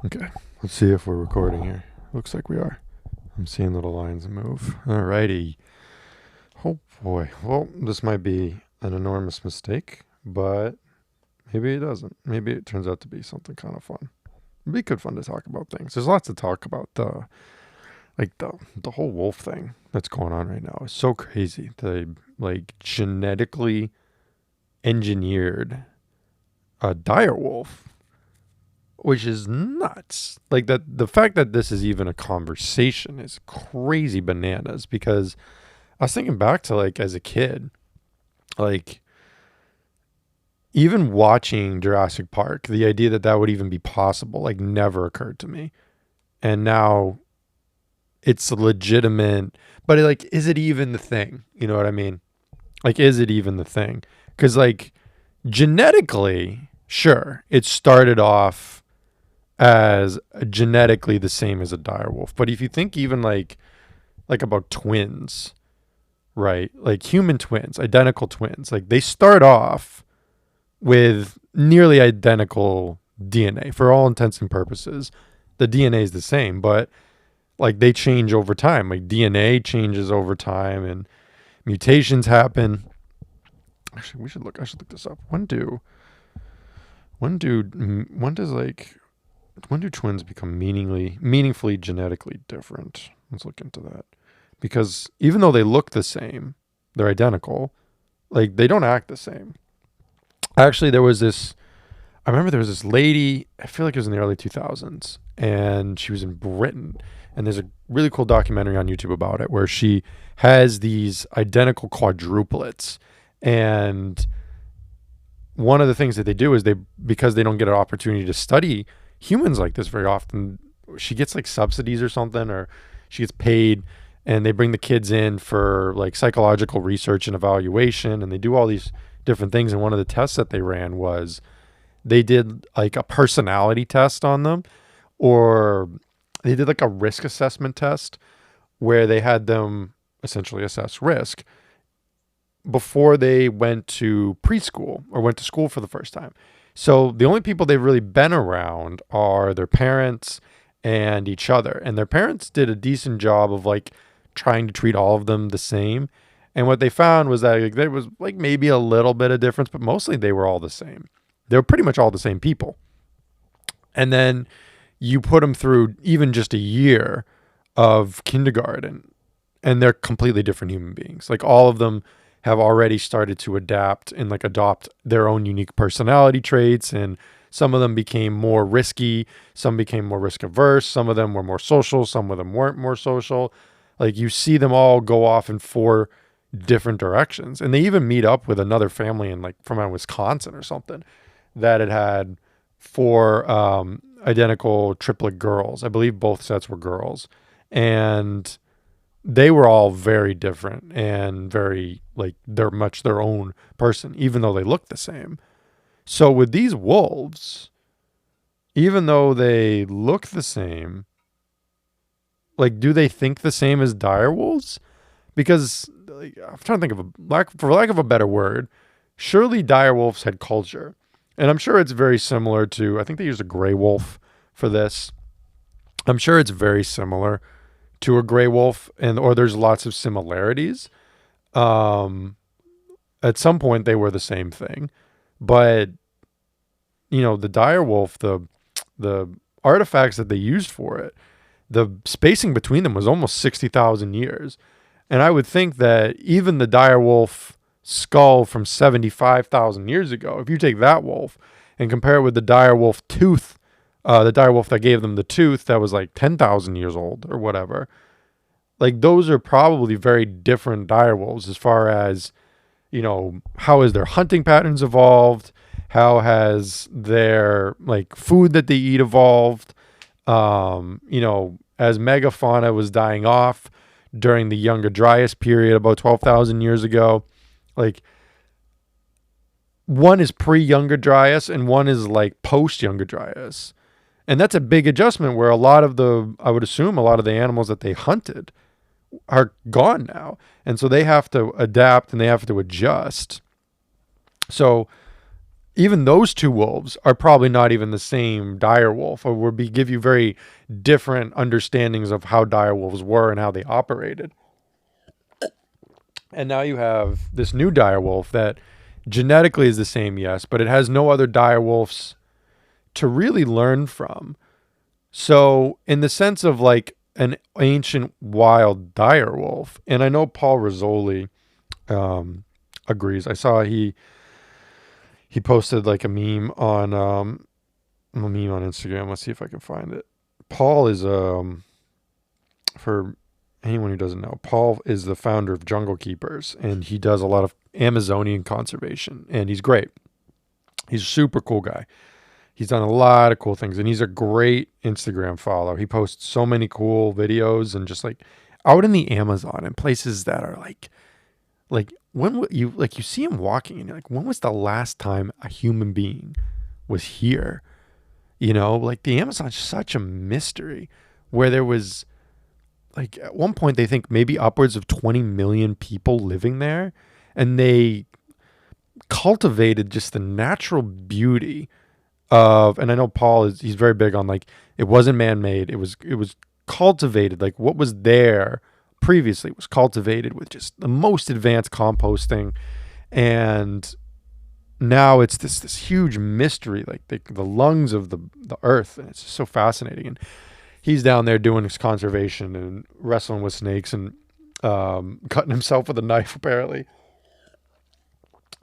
Okay, let's see if we're recording here. Looks like we are. I'm seeing little lines move. Alrighty. Oh boy. Well, this might be an enormous mistake, but maybe it doesn't. Maybe it turns out to be something kind of fun. It'd be good fun to talk about things. There's lots to talk about. The whole wolf thing that's going on right now is so crazy. They genetically engineered a dire wolf, which is nuts. Like that, the fact that this is even a conversation is crazy bananas. Because I was thinking back to as a kid, like even watching Jurassic Park, the idea that that would even be possible never occurred to me. And now it's legitimate, but is it even the thing? You know what I mean? Is it even the thing? Because genetically, sure, it started off as genetically the same as a direwolf. But if you think even about twins, right? Like human twins, identical twins, they start off with nearly identical DNA for all intents and purposes. The DNA is the same, but they change over time. DNA changes over time and mutations happen. Actually, I should look this up. When do twins become meaningfully genetically different? Let's look into that. Because even though they look the same, they're identical, they don't act the same. Actually, I remember there was this lady, I feel like it was in the early 2000s, and she was in Britain. And there's a really cool documentary on YouTube about it where she has these identical quadruplets. And one of the things that they do is because they don't get an opportunity to study humans like this very often, she gets subsidies or something, or she gets paid, and they bring the kids in for psychological research and evaluation, and they do all these different things. And one of the tests that they ran was they did a personality test on them, or they did a risk assessment test where they had them essentially assess risk before they went to preschool or went to school for the first time. So the only people they've really been around are their parents and each other. And their parents did a decent job of trying to treat all of them the same. And what they found was that there was maybe a little bit of difference, but mostly they were all the same. They were pretty much all the same people. And then you put them through even just a year of kindergarten, and they're completely different human beings. All of them have already started to adapt and adopt their own unique personality traits. And some of them became more risky. Some became more risk averse. Some of them were more social. Some of them weren't more social. You see them all go off in four different directions. And they even meet up with another family from Wisconsin or something that had four identical triplet girls. I believe both sets were girls. And they were all very different and very they're much their own person, even though they look the same. So with these wolves, even though they look the same, do they think the same as dire wolves? Because I'm trying to think of for lack of a better word, surely dire wolves had culture. And I'm sure it's very similar to, I think they used a gray wolf for this. I'm sure it's very similar to a gray wolf, or there's lots of similarities. At some point they were the same thing, but the dire wolf, the artifacts that they used for it, the spacing between them was almost 60,000 years. And I would think that even the dire wolf skull from 75,000 years ago, if you take that wolf and compare it with the dire wolf tooth, the dire wolf that gave them the tooth that was 10,000 years old or whatever, those are probably very different dire wolves as far as, how has their hunting patterns evolved? How has their food that they eat evolved? As megafauna was dying off during the Younger Dryas period about 12,000 years ago, one is pre-Younger Dryas and one is post-Younger Dryas. And that's a big adjustment where I would assume a lot of the animals that they hunted are gone now. And so they have to adapt and they have to adjust. So even those two wolves are probably not even the same dire wolf, or would give you very different understandings of how dire wolves were and how they operated. And now you have this new dire wolf that genetically is the same, yes, but it has no other dire wolves to really learn from. So, in the sense of like an ancient wild dire wolf, and I know Paul Rizzoli agrees. I saw he posted like a meme on Instagram. Let's see if I can find it. Paul is for anyone who doesn't know, Paul is the founder of Jungle Keepers, and he does a lot of Amazonian conservation, and he's great. He's a super cool guy. He's done a lot of cool things, and he's a great Instagram follow. He posts so many cool videos and just like out in the Amazon and places that are like you see him walking and you're like, when was the last time a human being was here? You know, like the Amazon's such a mystery where there was like at one point they think maybe upwards of 20 million people living there, and they cultivated just the natural beauty of, and I know Paul he's very big on like it wasn't man-made, it was cultivated. Like what was there previously was cultivated with just the most advanced composting, and now it's this huge mystery, like the lungs of the earth, and it's just so fascinating. And he's down there doing his conservation and wrestling with snakes and cutting himself with a knife. Apparently,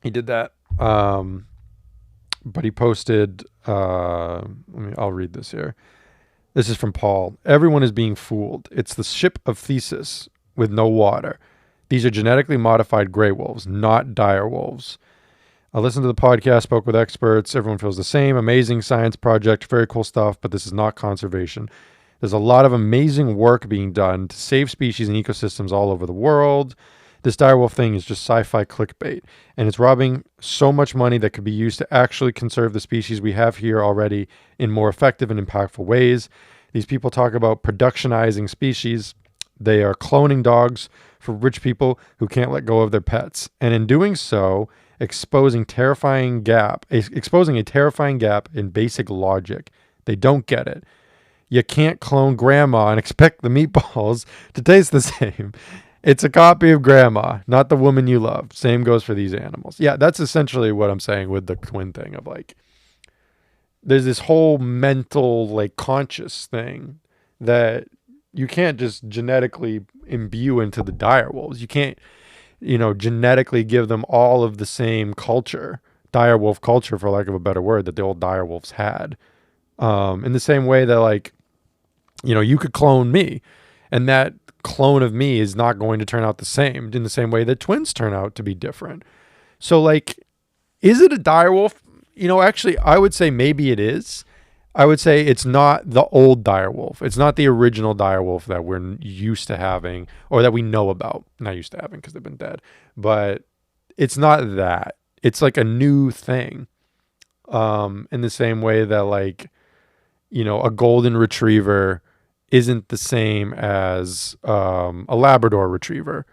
he did that. But he posted. I'll read this here. This is from Paul. Everyone is being fooled. It's the ship of Theseus with no water. These are genetically modified gray wolves, not dire wolves. I listened to the podcast, spoke with experts. Everyone feels the same. Amazing science project, very cool stuff, but this is not conservation. There's a lot of amazing work being done to save species and ecosystems all over the world. This direwolf thing is just sci-fi clickbait, and it's robbing so much money that could be used to actually conserve the species we have here already in more effective and impactful ways. These people talk about productionizing species. They are cloning dogs for rich people who can't let go of their pets, and in doing so, exposing a terrifying gap in basic logic. They don't get it. You can't clone grandma and expect the meatballs to taste the same. It's a copy of grandma, not the woman you love. Same goes for these animals. Yeah, that's essentially what I'm saying with the twin thing of like, there's this whole mental, like conscious thing that you can't just genetically imbue into the dire wolves. You can't, genetically give them all of the same culture, dire wolf culture, for lack of a better word, that the old dire wolves had. In the same way that like, you could clone me, and that clone of me is not going to turn out the same in the same way that twins turn out to be different. So like, is it a dire wolf? Actually, I would say maybe it is. I would say it's not the old dire wolf. It's not the original dire wolf that we're used to having, or that we know about. Not used to having because they've been dead, but it's not that. It's like a new thing. In the same way that like, a golden retriever isn't the same as a Labrador retriever,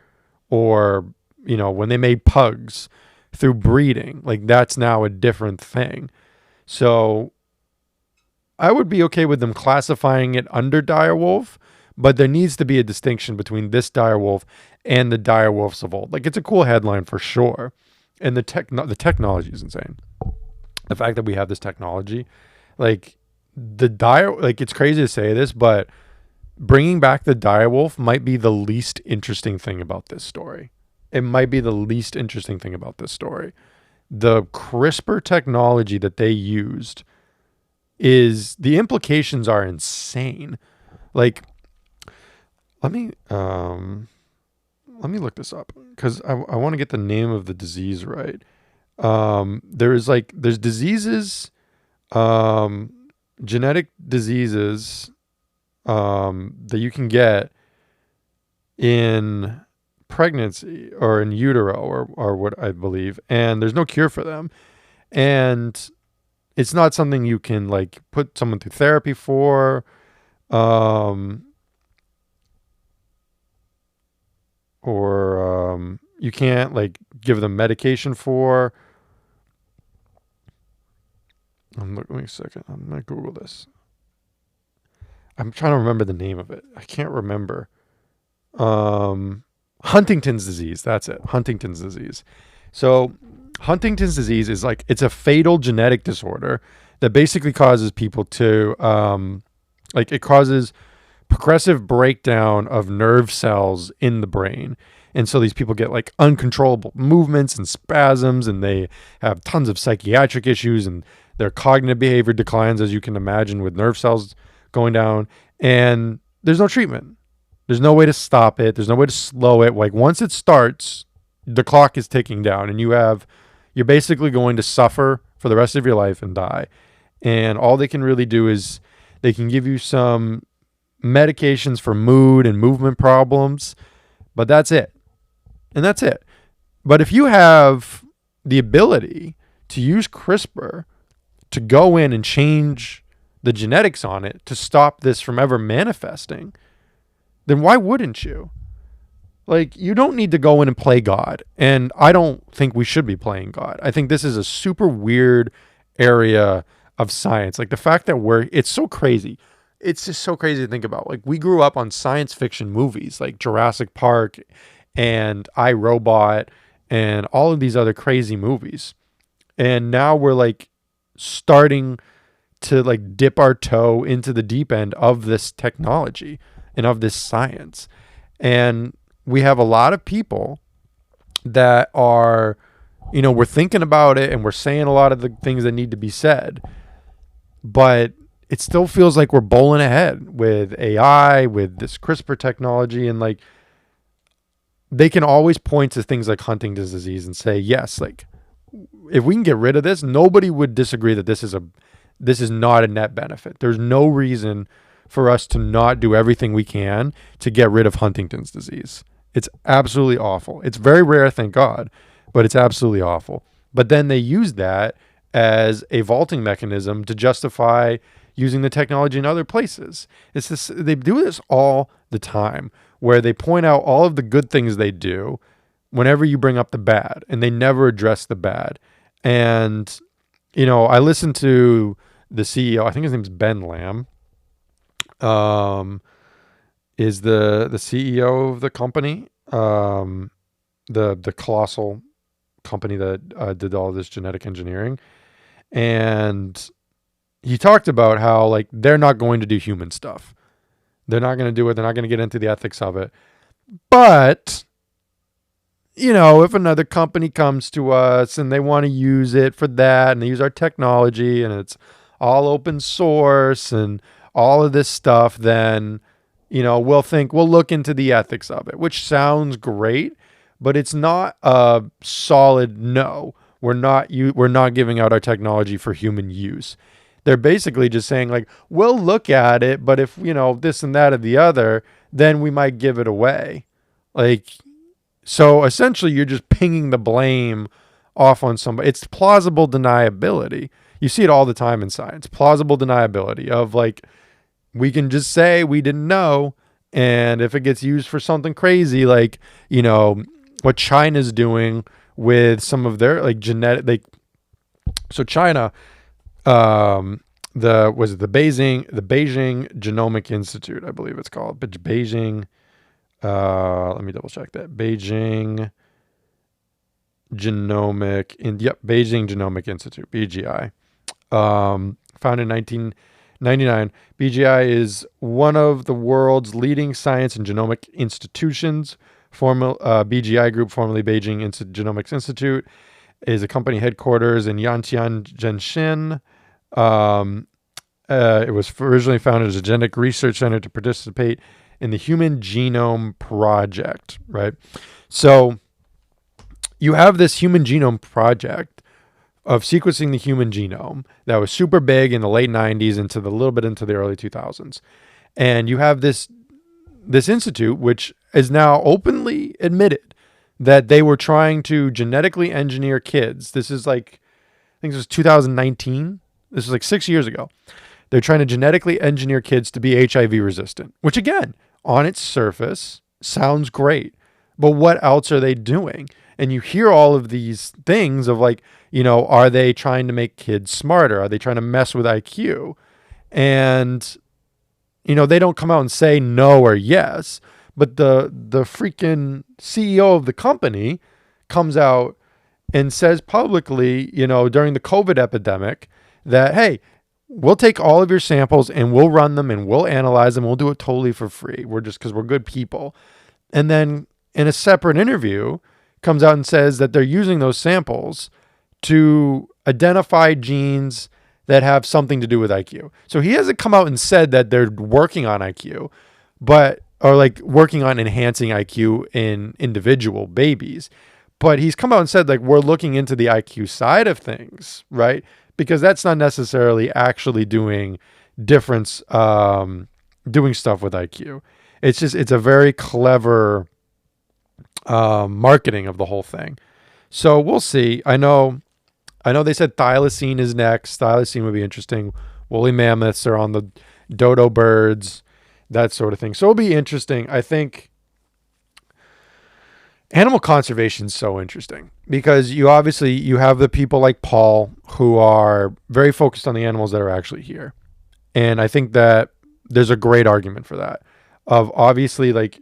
or, when they made pugs through breeding, like that's now a different thing. So I would be okay with them classifying it under direwolf, but there needs to be a distinction between this direwolf and the direwolves of old. Like it's a cool headline for sure. And the technology is insane. The fact that we have this technology, like it's crazy to say this, but bringing back the direwolf might be the least interesting thing about this story. It might be the least interesting thing about this story. The CRISPR technology that they used the implications are insane. Like, let me look this up because I want to get the name of the disease right. There's diseases, genetic diseases, that you can get in pregnancy or in utero or what I believe, and there's no cure for them. And it's not something you can like put someone through therapy for, or you can't like give them medication for. Let me a second. I'm gonna Google this. I'm trying to remember the name of it. I can't remember. Um, Huntington's disease. That's it. Huntington's disease. So, Huntington's disease is like it's a fatal genetic disorder that basically causes people to like it causes progressive breakdown of nerve cells in the brain. And so these people get like uncontrollable movements and spasms, and they have tons of psychiatric issues, and their cognitive behavior declines, as you can imagine, with nerve cells going down. And there's no treatment. There's no way to stop it. There's no way to slow it. Like once it starts, the clock is ticking down, and you're basically going to suffer for the rest of your life and die. And all they can really do is they can give you some medications for mood and movement problems, but that's it. And that's it. But if you have the ability to use CRISPR to go in and change the genetics on it to stop this from ever manifesting, then why wouldn't you? Like, you don't need to go in and play God. And I don't think we should be playing God. I think this is a super weird area of science. Like the fact that it's so crazy. It's just so crazy to think about. Like we grew up on science fiction movies like Jurassic Park and I, Robot and all of these other crazy movies. And now we're like starting to like dip our toe into the deep end of this technology and of this science. And we have a lot of people that are, we're thinking about it and we're saying a lot of the things that need to be said, but it still feels like we're bowling ahead with AI, with this CRISPR technology. And like, they can always point to things like Huntington's disease and say, yes, like if we can get rid of this, nobody would disagree that this is not a net benefit. There's no reason for us to not do everything we can to get rid of Huntington's disease. It's absolutely awful. It's very rare, thank God, but it's absolutely awful. But then they use that as a vaulting mechanism to justify using the technology in other places. It's this, they do this all the time where they point out all of the good things they do whenever you bring up the bad, and they never address the bad. And, I listened to the CEO, I think his name's Ben Lamb, is the CEO of the company, the colossal company that did all this genetic engineering. And he talked about how like they're not going to do human stuff. They're not going to do it. They're not going to get into the ethics of it. But, if another company comes to us and they want to use it for that, and they use our technology and it's all open source and all of this stuff, then, we'll look into the ethics of it, which sounds great, but it's not a solid no. We're not giving out our technology for human use. They're basically just saying like, we'll look at it, but if, this and that or the other, then we might give it away. Like, so essentially you're just pinging the blame off on somebody. It's plausible deniability. You see it all the time in science, plausible deniability of like, we can just say we didn't know. And if it gets used for something crazy, like, what China's doing with some of their like genetic, so China, the Beijing Genomic Institute, I believe it's called, but Beijing, let me double check that. Beijing Genomic Institute, BGI, founded in 1999. BGI is one of the world's leading science and genomic institutions. BGI Group, formerly Beijing Genomics Institute, is a company headquarters in Yantian, Zhejiang. It was originally founded as a genetic research center to participate in the Human Genome Project, right? So you have this Human Genome Project of sequencing the human genome that was super big in the late 90s into a little bit into the early 2000s. And you have this institute, which is now openly admitted that they were trying to genetically engineer kids. This is like, I think this was 2019. This was like 6 years ago. They're trying to genetically engineer kids to be HIV resistant, which again, on its surface, sounds great. But what else are they doing? And you hear all of these things of like, are they trying to make kids smarter? Are they trying to mess with IQ? And, they don't come out and say no or yes, but the freaking CEO of the company comes out and says publicly, during the COVID epidemic that, hey, we'll take all of your samples and we'll run them and we'll analyze them. We'll do it totally for free. We're just because we're good people. And then in a separate interview comes out and says that they're using those samples to identify genes that have something to do with IQ. So he hasn't come out and said that they're working on IQ, or like working on enhancing IQ in individual babies. But he's come out and said, like, we're looking into the IQ side of things, right? Because that's not necessarily actually doing difference, doing stuff with IQ. It's a very clever marketing of the whole thing. So we'll see. I know they said thylacine is next. Thylacine would be interesting. Woolly mammoths are on the dodo birds, that sort of thing. So it'll be interesting. I think animal conservation is so interesting because you have the people like Paul who are very focused on the animals that are actually here. And I think that there's a great argument for that. Of obviously, like,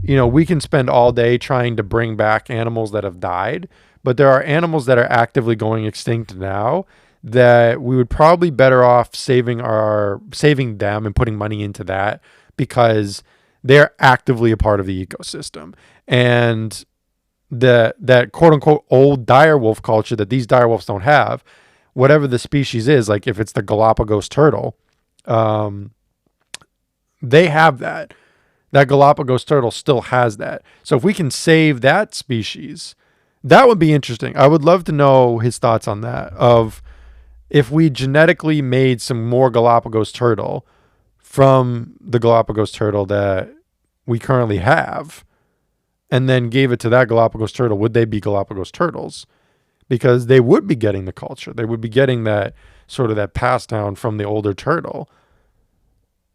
we can spend all day trying to bring back animals that have died, but there are animals that are actively going extinct now that we would probably better off saving them and putting money into that because they're actively a part of the ecosystem. And that quote unquote old direwolf culture that these direwolves don't have, whatever the species is, like if it's the Galapagos turtle, they have that. That Galapagos turtle still has that. So if we can save that species, that would be interesting. I would love to know his thoughts on that. Of if we genetically made some more Galapagos turtle from the Galapagos turtle that we currently have, and then gave it to that Galapagos turtle, would they be Galapagos turtles? Because they would be getting the culture. They would be getting that sort of that pass down from the older turtle.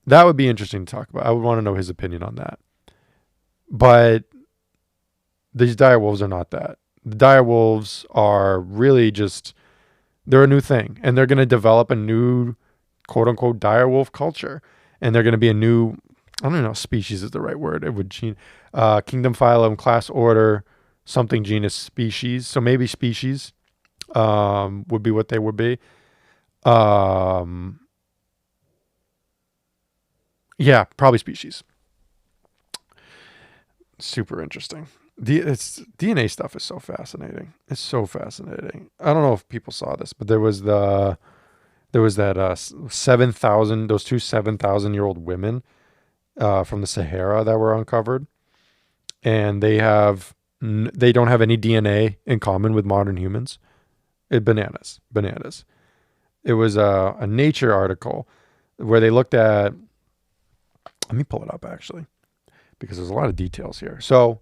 That would be interesting to talk about. I would want to know his opinion on that. But these direwolves are not that. The direwolves are really just, they're a new thing. And they're going to develop a new, quote unquote, direwolf culture. And they're going to be a new, I don't know if species is the right word. It would kingdom, phylum, class, order, something, genus, species. So maybe species would be what they would be. Yeah, probably species. Super interesting. DNA stuff is so fascinating. It's so fascinating. I don't know if people saw this, but there was that 7,000, those two 7,000-year-old women from the Sahara that were uncovered, and they don't have any DNA in common with modern humans. Bananas. It was a Nature article where they looked at. Let me pull it up actually, because there's a lot of details here. So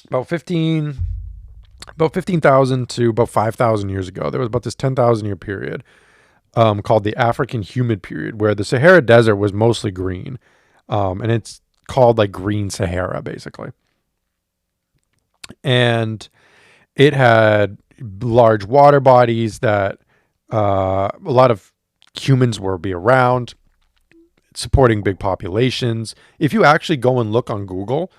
about 15,000 to about 5,000 years ago, there was about this 10,000 year period called the African humid period, where the Sahara Desert was mostly green. And it's called like green Sahara basically. And it had large water bodies that a lot of humans were be around, supporting big populations. If you actually go and look on Google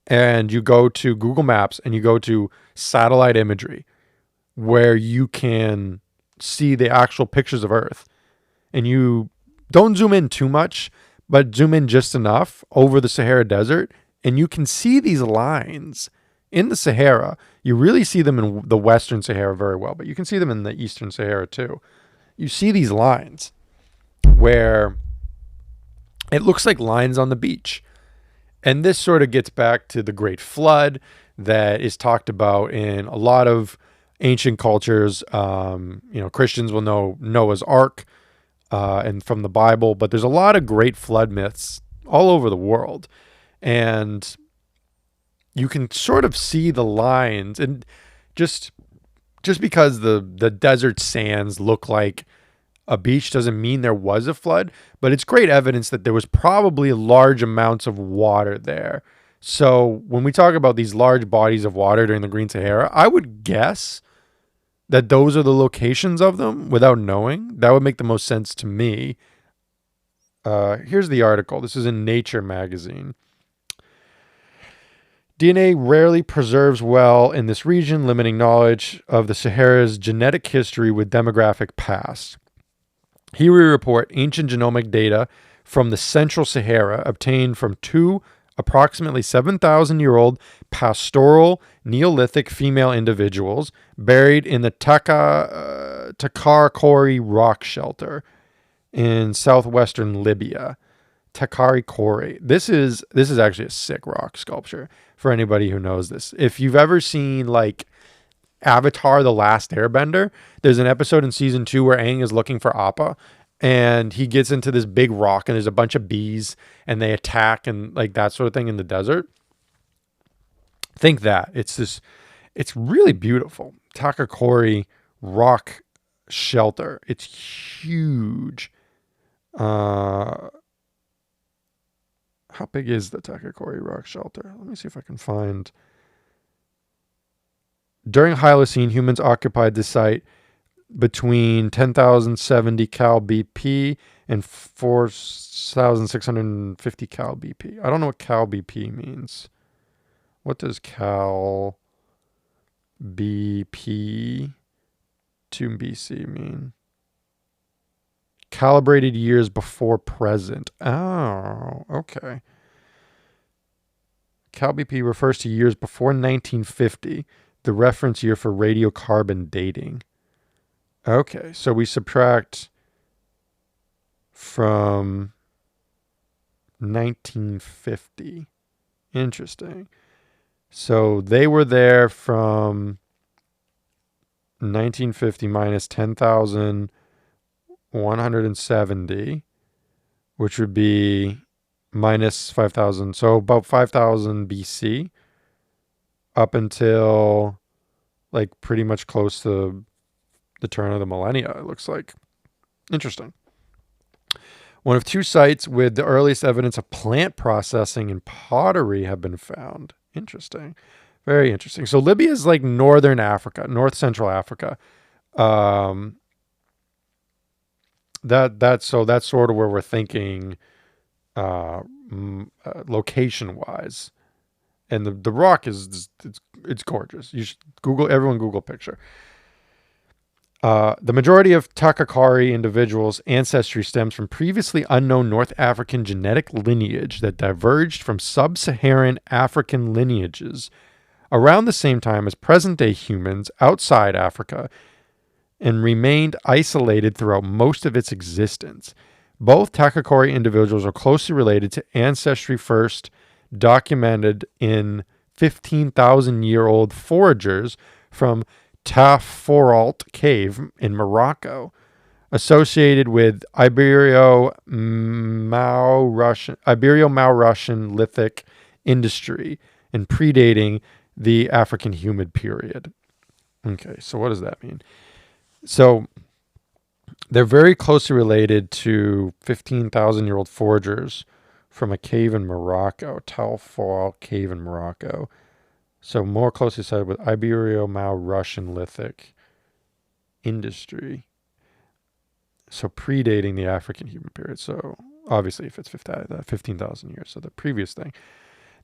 and you go to Google Maps and you go to satellite imagery where you can see the actual pictures of Earth, and you don't zoom in too much, but zoom in just enough over the Sahara Desert, and you can see these lines in the Sahara. You really see them in the Western Sahara very well, but you can see them in the Eastern Sahara too. You see these lines where it looks like lines on the beach. And this sort of gets back to the Great Flood that is talked about in a lot of ancient cultures. Christians will know Noah's Ark and from the Bible, but there's a lot of great flood myths all over the world. And you can sort of see the lines, and just because the desert sands look like a beach doesn't mean there was a flood, but it's great evidence that there was probably large amounts of water there So when we talk about these large bodies of water during the Green Sahara, I would guess that those are the locations of them without knowing. That would make the most sense to me. Here's the article. This is in Nature magazine. DNA rarely preserves well in this region, limiting knowledge of the Sahara's genetic history with demographic past. Here we report ancient genomic data from the Central Sahara obtained from two approximately 7,000-year-old pastoral Neolithic female individuals buried in the Takakori rock shelter in southwestern Libya. Takakori. This is actually a sick rock sculpture for anybody who knows this. If you've ever seen like Avatar: The Last Airbender, there's an episode in season 2 where Aang is looking for Appa, and he gets into this big rock, and there's a bunch of bees, and they attack, and like that sort of thing in the desert. Think that it's really beautiful. Takakori rock shelter. It's huge. How big is the Takakori rock shelter? Let me see if I can find. During Holocene, humans occupied the site between 10,070 cal BP and 4,650 cal BP. I don't know what cal BP means. What does cal BP to BC mean? Calibrated years before present. Oh, okay. Cal BP refers to years before 1950, the reference year for radiocarbon dating. Okay, so we subtract from 1950. Interesting. So they were there from 1950 minus 10,170, which would be minus 5,000. So about 5,000 BC up until like pretty much close to the turn of the millennia, it looks like. Interesting. One of two sites with the earliest evidence of plant processing and pottery have been found. Interesting. Very interesting. So Libya is like northern Africa, north central Africa. That's sort of where we're thinking location wise. And the rock it's gorgeous. You should everyone Google picture. The majority of Takakori individuals' ancestry stems from previously unknown North African genetic lineage that diverged from sub-Saharan African lineages around the same time as present-day humans outside Africa and remained isolated throughout most of its existence. Both Takakori individuals are closely related to ancestry first documented in 15,000-year-old foragers from Taforalt Cave in Morocco, associated with Ibero-Maurussian lithic industry and predating the African humid period. Okay, so what does that mean? So they're very closely related to 15,000-year-old foragers from a cave in Morocco, Taforalt Cave in Morocco. So more closely associated with Ibero-Maurussian lithic industry. So predating the African human period. So obviously if it's 15,000 years. So the previous thing.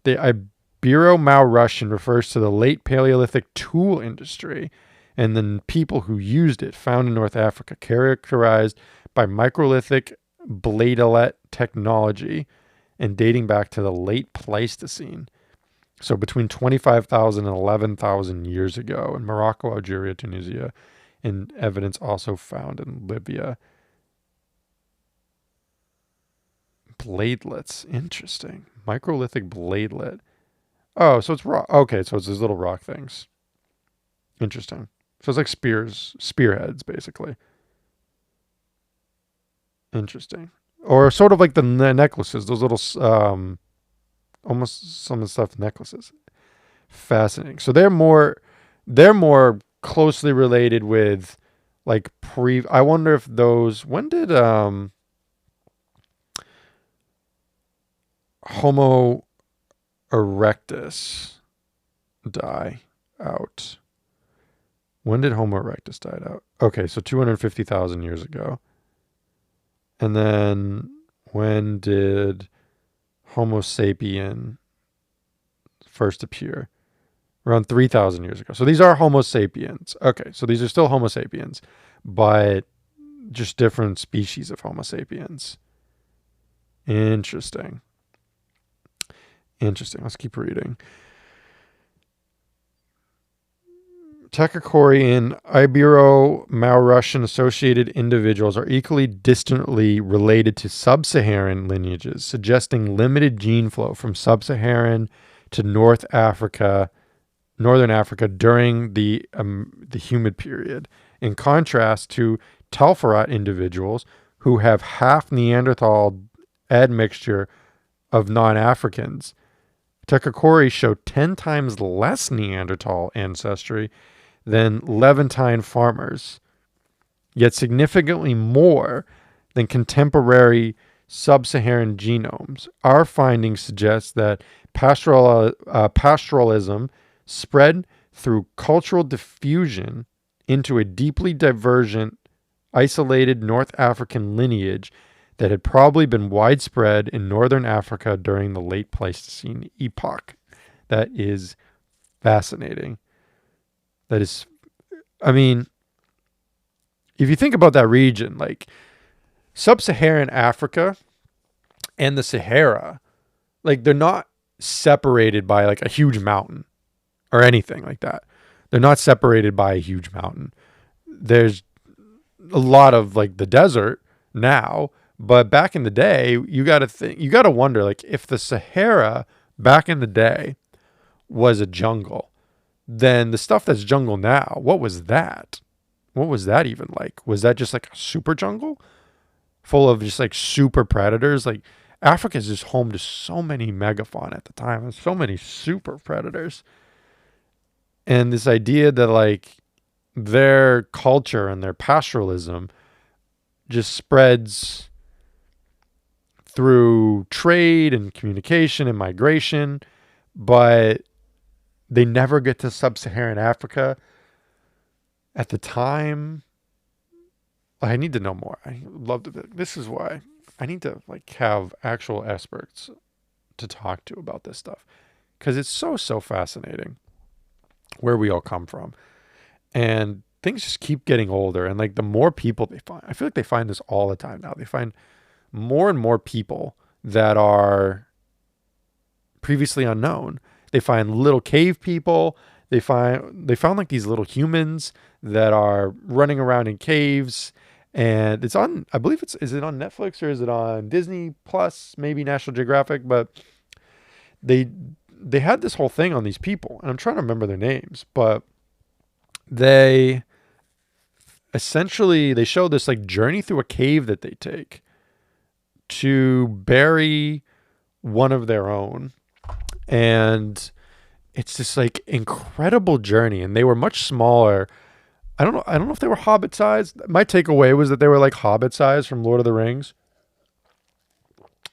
The Ibero-Maurussian refers to the late Paleolithic tool industry and the people who used it found in North Africa, characterized by microlithic bladelet technology and dating back to the late Pleistocene. So between 25,000 and 11,000 years ago in Morocco, Algeria, Tunisia, and evidence also found in Libya. Bladelets. Interesting. Microlithic bladelet. Oh, so it's rock. Okay, so it's these little rock things. Interesting. So it's like spearheads, basically. Interesting. Or sort of like the necklaces, those little almost some of the stuff necklaces. Fascinating. So they're more closely related with like I wonder if those, when did Homo erectus die out? When did Homo erectus die out? Okay, so 250,000 years ago. And then when did Homo sapien first appear? Around 3,000 years ago. So these are Homo sapiens. Okay, so these are still Homo sapiens, but just different species of Homo sapiens. Interesting. Let's keep reading. Takakori and Ibero-Maurussian associated individuals are equally distantly related to sub-Saharan lineages, suggesting limited gene flow from sub-Saharan to Northern Africa during the humid period. In contrast to Telferat individuals who have half Neanderthal admixture of non-Africans, Takakori showed 10 times less Neanderthal ancestry than Levantine farmers, yet significantly more than contemporary sub-Saharan genomes. Our findings suggest that pastoralism spread through cultural diffusion into a deeply divergent, isolated North African lineage that had probably been widespread in northern Africa during the late Pleistocene epoch. That is fascinating. If you think about that region, like sub-Saharan Africa and the Sahara, like they're not separated by like a huge mountain or anything like that. They're not separated by a huge mountain. There's a lot of like the desert now, but back in the day, you got to wonder, like, if the Sahara back in the day was a jungle, then the stuff that's jungle now, what was that? What was that even like? Was that just like a super jungle full of just like super predators? Like Africa is just home to so many megafauna at the time, and so many super predators. And this idea that like their culture and their pastoralism just spreads through trade and communication and migration, but they never get to sub-Saharan Africa at the time. I need to know more. I love to. This is why I need to like have actual experts to talk to about this stuff, because it's so fascinating where we all come from, and things just keep getting older. And like the more people they find, I feel like they find this all the time now. They find more and more people that are previously unknown. They find little cave people. They found like these little humans that are running around in caves, and it's on, I believe is it on Netflix or is it on Disney Plus, maybe National Geographic, but they had this whole thing on these people, and I'm trying to remember their names, but they show this like journey through a cave that they take to bury one of their own. And it's this like incredible journey. And they were much smaller. I don't know if they were Hobbit sized. My takeaway was that they were like Hobbit sized from Lord of the Rings.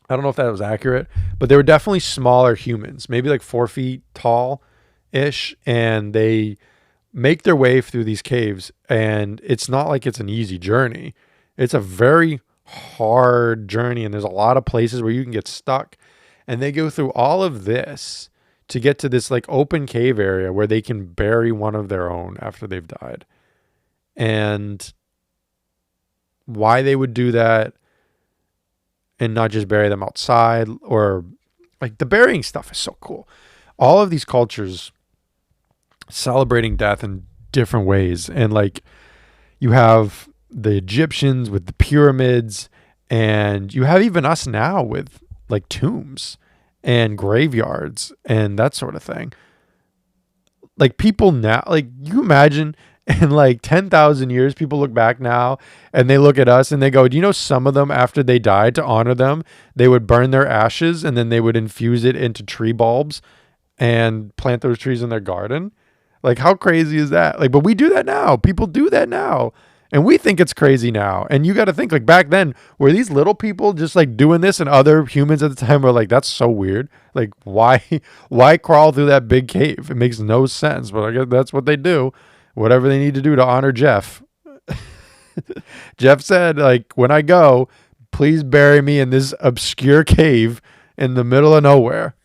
I don't know if that was accurate, but they were definitely smaller humans, maybe like 4 feet tall ish. And they make their way through these caves, and it's not like it's an easy journey. It's a very hard journey, and there's a lot of places where you can get stuck. And they go through all of this to get to this like open cave area where they can bury one of their own after they've died. And why they would do that and not just bury them outside, or like the burying stuff is so cool. All of these cultures celebrating death in different ways. And like you have the Egyptians with the pyramids, and you have even us now with like tombs and graveyards and that sort of thing. Like people now, like you imagine in like 10,000 years, people look back now and they look at us and they go, do you know some of them after they died, to honor them, they would burn their ashes and then they would infuse it into tree bulbs and plant those trees in their garden? Like how crazy is that? Like, but we do that now. People do that now. And we think it's crazy now. And you got to think, like, back then, were these little people just like doing this, and other humans at the time were like, that's so weird. Like, why why crawl through that big cave? It makes no sense. But I guess that's what they do. Whatever they need to do to honor Jeff. Jeff said, like, when I go, please bury me in this obscure cave in the middle of nowhere.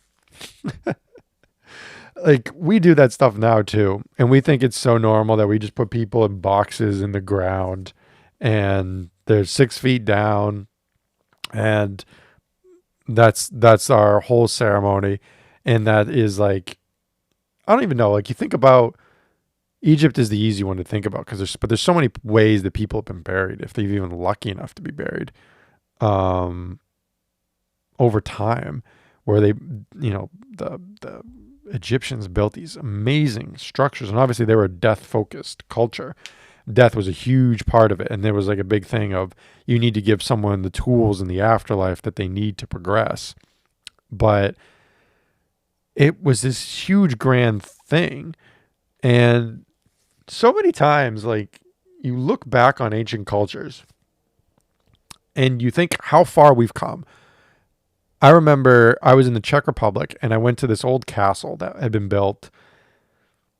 Like, we do that stuff now too, and we think it's so normal that we just put people in boxes in the ground and they're 6 feet down, and that's our whole ceremony. And that is like, I don't even know, like, you think about Egypt is the easy one to think about because there's so many ways that people have been buried, if they're even lucky enough to be buried over time, where they, the Egyptians built these amazing structures, and obviously they were a death-focused culture. Death was a huge part of it, and there was like a big thing of, you need to give someone the tools in the afterlife that they need to progress. But it was this huge grand thing, and so many times, like, you look back on ancient cultures and you think how far we've come. I remember I was in the Czech Republic and I went to this old castle that had been built,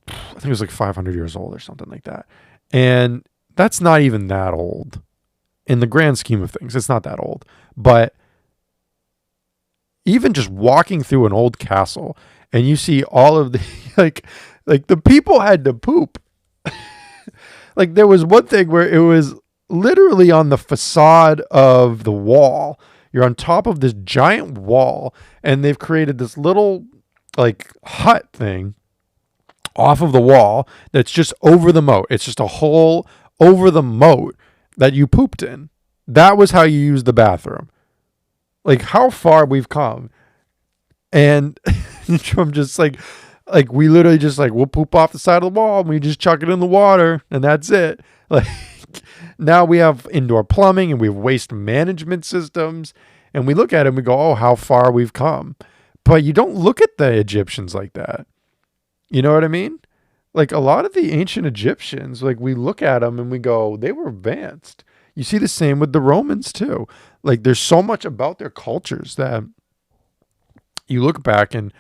I think it was like 500 years old or something like that. And that's not even that old. In the grand scheme of things, it's not that old. But even just walking through an old castle and you see all of the, like the people had to poop. Like, there was one thing where it was literally on the facade of the wall. You're on top of this giant wall, and they've created this little, like, hut thing off of the wall that's just over the moat. It's just a hole over the moat that you pooped in. That was how you used the bathroom. Like, how far we've come. And I'm just like we literally just, like, we'll poop off the side of the wall and we just chuck it in the water and that's it. Like, now we have indoor plumbing and we have waste management systems, and we look at it and we go, oh, how far we've come. But you don't look at the Egyptians like that. You know what I mean? Like, a lot of the ancient Egyptians, like, we look at them and we go, they were advanced. You see the same with the Romans too. Like, there's so much about their cultures that you look back and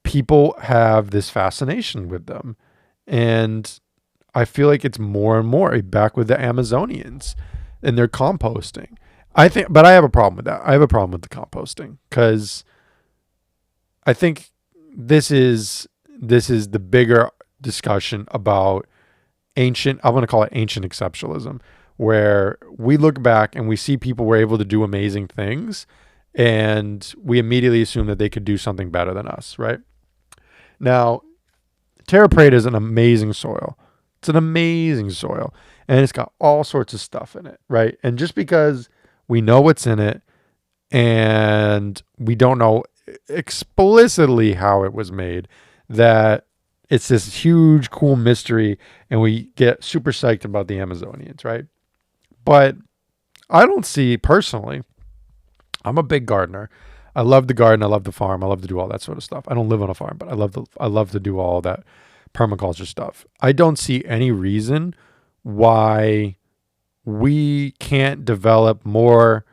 people have this fascination with them. And I feel like it's more and more back with the Amazonians and their composting. But I have a problem with that. I have a problem with the composting because I think this is the bigger discussion about ancient, I want to call it ancient exceptionalism, where we look back and we see people were able to do amazing things and we immediately assume that they could do something better than us, right? Now, Terra Preta is an amazing soil. It's an amazing soil, and it's got all sorts of stuff in it, right? And just because we know what's in it and we don't know explicitly how it was made, that it's this huge, cool mystery, and we get super psyched about the Amazonians, right? But I don't see, personally, I'm a big gardener. I love the garden. I love the farm. I love to do all that sort of stuff. I don't live on a farm, but I love to do all that permaculture stuff. I don't see any reason why we can't develop more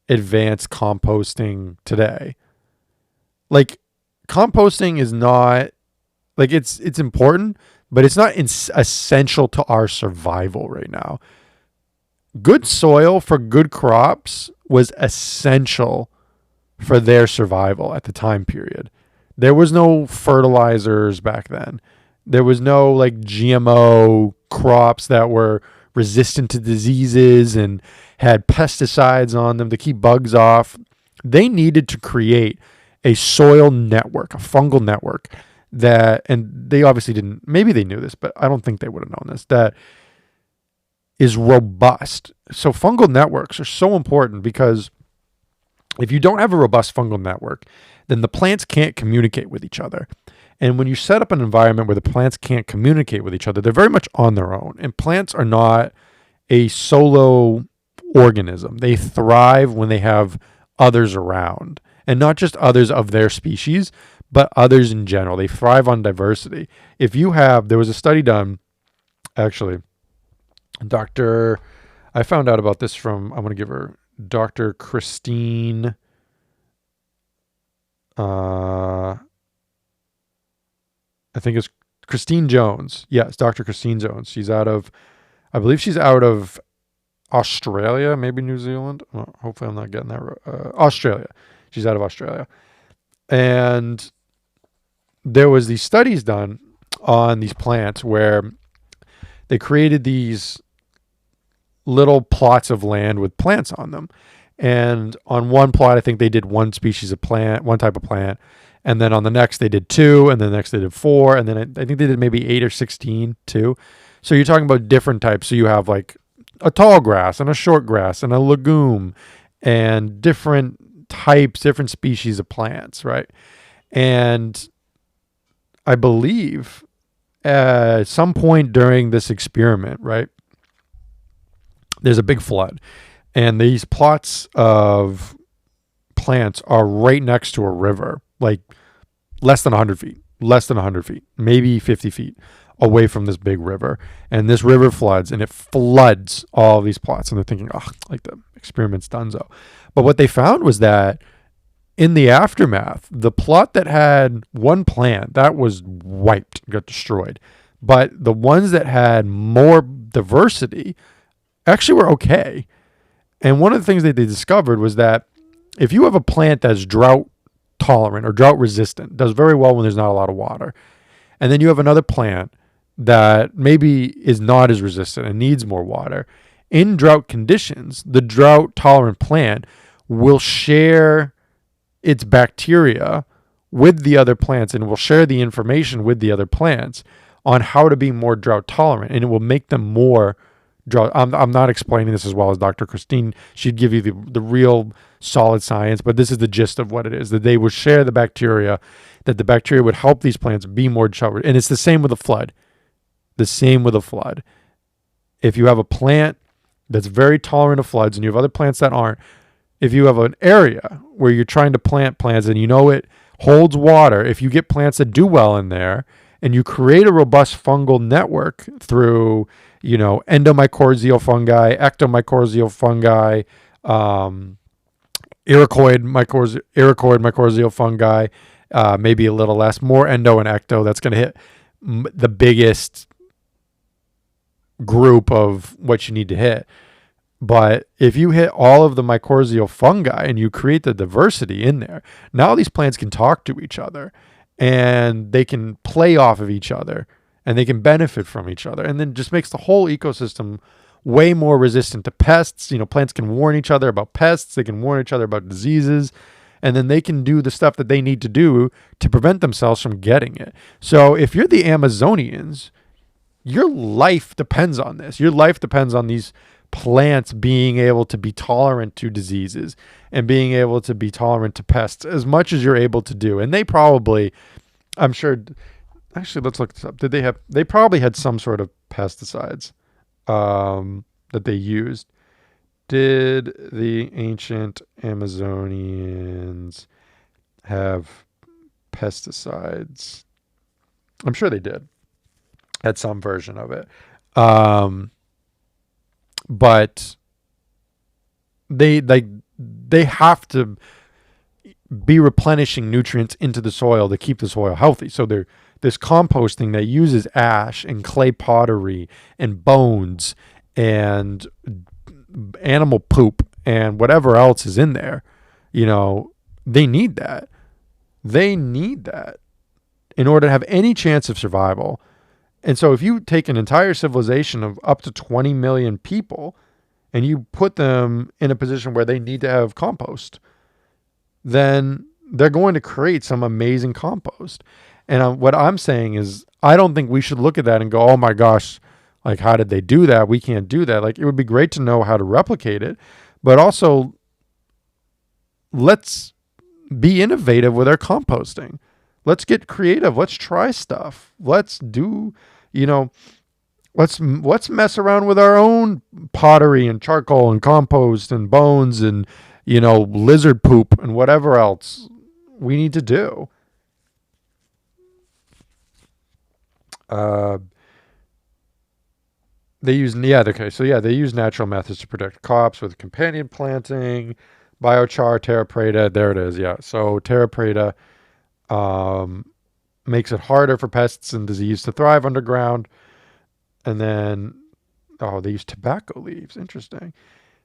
advanced composting today. Like, composting is not, like, it's important, but it's not essential to our survival right now. Good soil for good crops was essential for their survival at the time period. There was no fertilizers back then. There was no, like, GMO crops that were resistant to diseases and had pesticides on them to keep bugs off. They needed to create a soil network, a fungal network that, and they obviously didn't, maybe they knew this, but I don't think they would have known this, that is robust. So fungal networks are so important because if you don't have a robust fungal network, then the plants can't communicate with each other. And when you set up an environment where the plants can't communicate with each other, they're very much on their own. And plants are not a solo organism. They thrive when they have others around, and not just others of their species, but others in general. They thrive on diversity. If you have, there was a study done, actually, Dr. I found out about this from, I'm going to give her Dr. Christine. I think it's Christine Jones. Yes, Dr. Christine Jones. I believe she's out of Australia, maybe New Zealand. Well, hopefully I'm not getting that right. Australia. She's out of Australia. And there was these studies done on these plants where they created these little plots of land with plants on them. And on one plot, I think they did one species of plant, one type of plant. And then on the next, they did 2. And then the next, they did 4. And then I think they did maybe 8 or 16 too. So you're talking about different types. So you have like a tall grass and a short grass and a legume and different types, different species of plants, right? And I believe at some point during this experiment, right, there's a big flood. And these plots of plants are right next to a river, like less than 100 feet, maybe 50 feet away from this big river. And this river floods, and it floods all of these plots. And they're thinking, oh, like the experiment's donezo. But what they found was that in the aftermath, the plot that had one plant, that was wiped, got destroyed. But the ones that had more diversity actually were okay. And one of the things that they discovered was that if you have a plant that's drought tolerant or drought resistant, does very well when there's not a lot of water, and then you have another plant that maybe is not as resistant and needs more water, in drought conditions, the drought tolerant plant will share its bacteria with the other plants and will share the information with the other plants on how to be more drought tolerant, and it will make them more drought. I'm not explaining this as well as Dr. Christine. She'd give you the real solid science, but this is the gist of what it is, that they would share the bacteria, that the bacteria would help these plants be more drought. And it's the same with a flood. If you have a plant that's very tolerant of floods and you have other plants that aren't, if you have an area where you're trying to plant plants and you know it holds water, if you get plants that do well in there and you create a robust fungal network through, endomycorrhizal fungi, ectomycorrhizal fungi, iricoid mycorrhizal fungi, maybe a little less, more endo and ecto, that's going to hit the biggest group of what you need to hit. But if you hit all of the mycorrhizal fungi and you create the diversity in there, now these plants can talk to each other and they can play off of each other and they can benefit from each other. And then just makes the whole ecosystem way more resistant to pests. Plants can warn each other about pests. They can warn each other about diseases. And then they can do the stuff that they need to do to prevent themselves from getting it. So if you're the Amazonians, your life depends on this. Your life depends on these plants being able to be tolerant to diseases and being able to be tolerant to pests as much as you're able to do. And they probably, I'm sure, actually, let's look this up. They probably had some sort of pesticides that they used. Did the ancient Amazonians have pesticides? I'm sure they did. Had some version of it. But they have to be replenishing nutrients into the soil to keep the soil healthy. So this composting that uses ash and clay pottery and bones and animal poop and whatever else is in there, they need that. They need that in order to have any chance of survival. And so if you take an entire civilization of up to 20 million people and you put them in a position where they need to have compost, then they're going to create some amazing compost. And what I'm saying is, I don't think we should look at that and go, oh my gosh, like, how did they do that? We can't do that. Like, it would be great to know how to replicate it, but also let's be innovative with our composting. Let's get creative. Let's try stuff. Let's do, let's mess around with our own pottery and charcoal and compost and bones and, lizard poop and whatever else we need to do. They use, yeah, okay. So yeah, they use natural methods to protect crops with companion planting, biochar, terra preta. There it is. Yeah. So terra preta um, makes it harder for pests and disease to thrive underground. And then, oh, they use tobacco leaves. Interesting.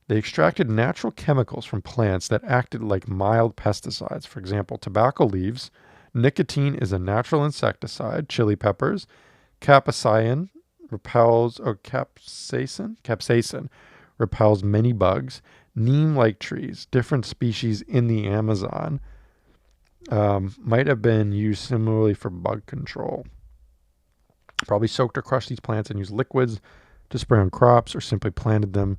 They extracted natural chemicals from plants that acted like mild pesticides. For example, tobacco leaves. Nicotine is a natural insecticide. Chili peppers. Capsaicin repels, or capsaicin repels many bugs. Neem-like trees, different species in the Amazon, might have been used similarly for bug control. Probably soaked or crushed these plants and used liquids to spray on crops, or simply planted them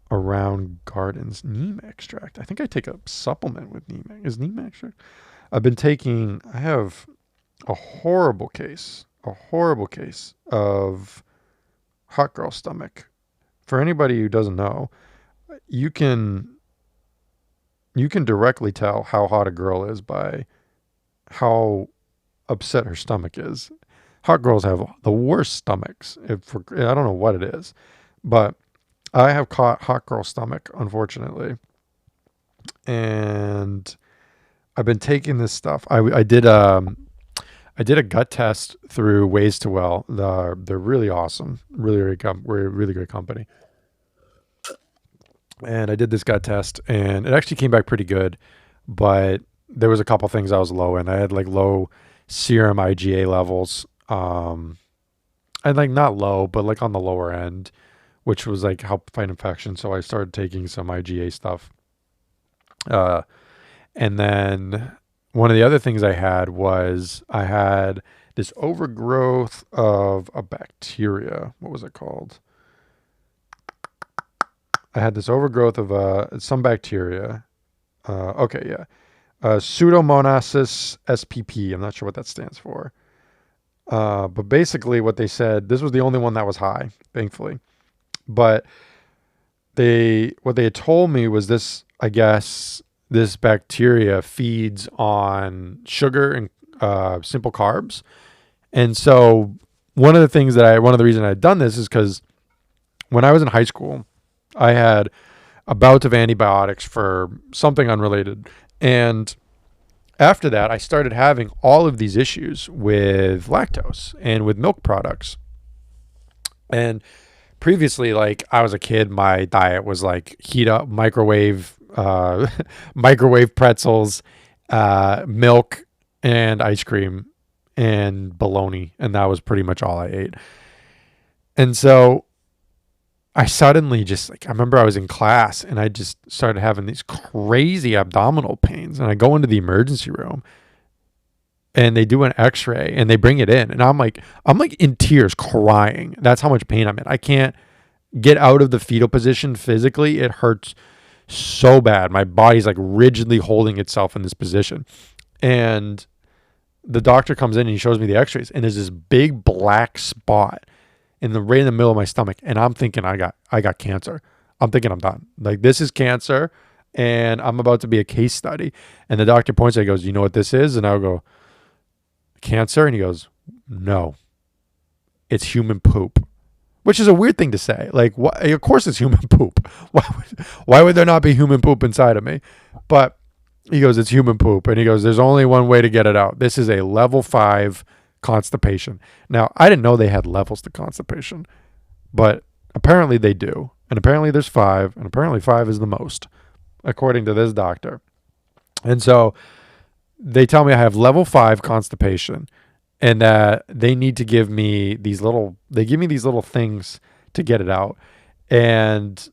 around gardens. Neem extract. I think I take a supplement with neem. Is neem extract? I have a horrible case of hot girl stomach. For anybody who doesn't know, you can you can directly tell how hot a girl is by how upset her stomach is. Hot girls have the worst stomachs. I don't know what it is, but I have caught hot girl stomach, unfortunately, and I've been taking this stuff. I did a gut test through Ways to Well. They're really awesome, really great company. And I did this gut test, and it actually came back pretty good, but there was a couple things I was low in. I had like low serum IgA levels, and like not low, but like on the lower end, which was like help fight infection. So I started taking some IgA stuff. Uh, and then one of the other things I had this overgrowth of a bacteria. What was it called? I had this overgrowth of some bacteria. Okay, yeah. Pseudomonas spp. I'm not sure what that stands for. But basically, what they said, this was the only one that was high, thankfully. But what they had told me was this. I guess this bacteria feeds on sugar and simple carbs, and so one of the reasons I had done this is because when I was in high school, I had a bout of antibiotics for something unrelated, and after that, I started having all of these issues with lactose and with milk products. And previously, like I was a kid, my diet was like heat up, microwave pretzels, milk, and ice cream, and bologna, and that was pretty much all I ate. And so I suddenly just like I remember I was in class and I just started having these crazy abdominal pains, and I go into the emergency room and they do an x-ray and they bring it in, and I'm like in tears crying. That's how much pain I'm in. I can't get out of the fetal position physically. It hurts so bad. My body's like rigidly holding itself in this position. And the doctor comes in and he shows me the x-rays, and there's this big black spot right in the middle of my stomach, and I'm thinking I got cancer. I'm thinking I'm done. Like this is cancer, and I'm about to be a case study. And the doctor points at it, he goes, "You know what this is?" And I'll go, "Cancer?" And he goes, "No, it's human poop." Which is a weird thing to say. Like, of course it's human poop. Why would there not be human poop inside of me? But he goes, it's human poop. And he goes, there's only one way to get it out. This is a level 5 constipation. Now, I didn't know they had levels to constipation, but apparently they do. And apparently there's 5, and apparently 5 is the most, according to this doctor. And so they tell me I have level 5 constipation, and that they need to give me they give me these little things to get it out. And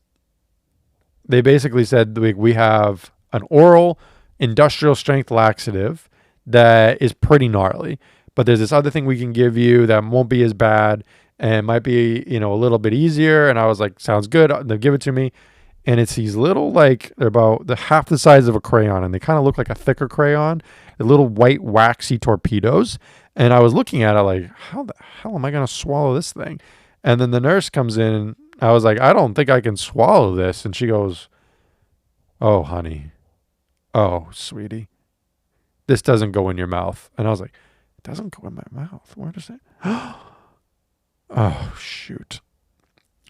they basically said we have an oral industrial strength laxative that is pretty gnarly, but there's this other thing we can give you that won't be as bad and might be, a little bit easier. And I was like, sounds good. They'll give it to me. And it's these little, like, they're about half the size of a crayon, and they kind of look like a thicker crayon. The little white waxy torpedoes. And I was looking at it like, how the hell am I going to swallow this thing? And then the nurse comes in, and I was like, I don't think I can swallow this. And she goes, oh, honey. Oh, sweetie. This doesn't go in your mouth. And I was like, it doesn't go in my mouth. Where does it? Oh, shoot.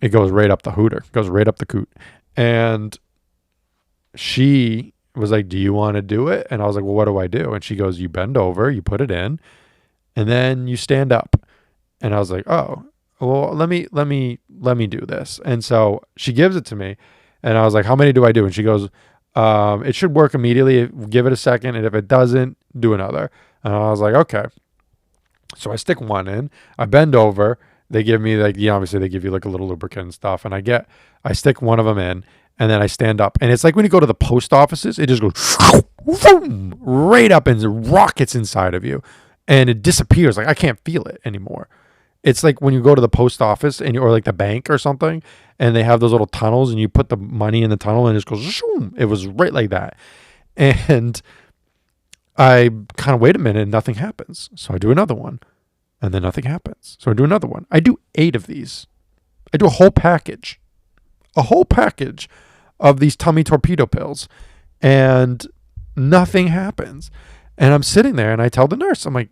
It goes right up the hooter, goes right up the coot. And she was like, do you want to do it? And I was like, well, what do I do? And she goes, you bend over, you put it in, and then you stand up. And I was like, oh, well, let me do this. And so she gives it to me, and I was like, how many do I do? And she goes, it should work immediately. Give it a second, and if it doesn't, do another. And I was like, okay. So I stick one in, I bend over. They give me like, obviously they give you like a little lubricant and stuff. And I stick one of them in, and then I stand up. And it's like when you go to the post offices, it just goes boom, right up and rockets inside of you. And it disappears. Like I can't feel it anymore. It's like when you go to the post office or like the bank or something, and they have those little tunnels, and you put the money in the tunnel and it just goes zoom. It was right like that. And I kind of wait a minute and nothing happens. So I do another one, and then nothing happens. So I do another one. I do 8 of these. I do a whole package of these tummy torpedo pills, and nothing happens. And I'm sitting there and I tell the nurse, I'm like,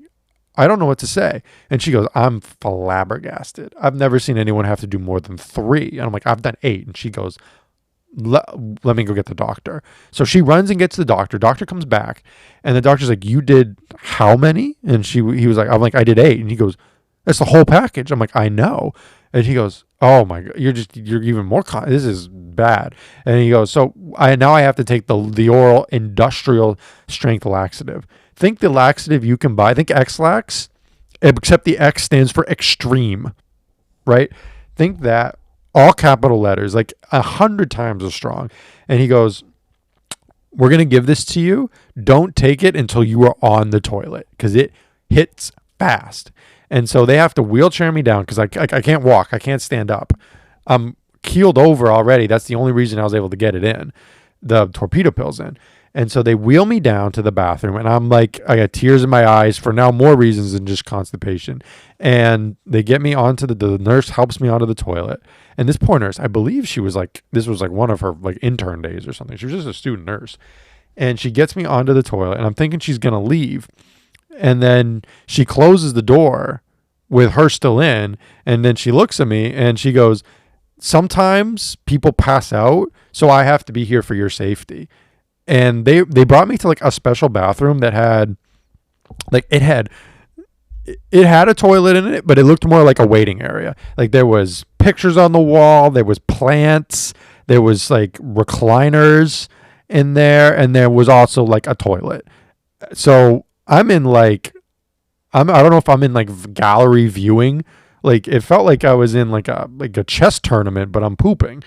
I don't know what to say. And she goes, I'm flabbergasted. I've never seen anyone have to do more than 3. And I'm like, I've done 8. And she goes, let me go get the doctor. So she runs and gets the doctor. Doctor comes back, and the doctor's like, you did how many? And he was like, I'm like, I did 8. And he goes, that's the whole package. I'm like, I know. And he goes, oh my God, you're even more, this is bad. And he goes, so now I have to take the oral industrial strength laxative. Think the laxative you can buy. Think X-Lax, except the X stands for extreme, right? Think that, all capital letters, like 100 times as strong. And he goes, we're going to give this to you. Don't take it until you are on the toilet, because it hits fast. And so they have to wheelchair me down because I can't walk. I can't stand up. I'm keeled over already. That's the only reason I was able to get it in, the torpedo pills in. And so they wheel me down to the bathroom, and I'm like, I got tears in my eyes for now more reasons than just constipation. And they get me onto the nurse helps me onto the toilet. And this poor nurse, I believe she was like, this was like one of her like intern days or something. She was just a student nurse. And she gets me onto the toilet, and I'm thinking she's going to leave. And then she closes the door with her still in. And then she looks at me and she goes, sometimes people pass out, so I have to be here for your safety. And they brought me to like a special bathroom that had like it had a toilet in it, but it looked more like a waiting area. Like there was pictures on the wall, there was plants, there was like recliners in there, and there was also like a toilet. So I'm in like I don't know if I'm in like gallery viewing. Like it felt like I was in like a chess tournament, but I'm pooping.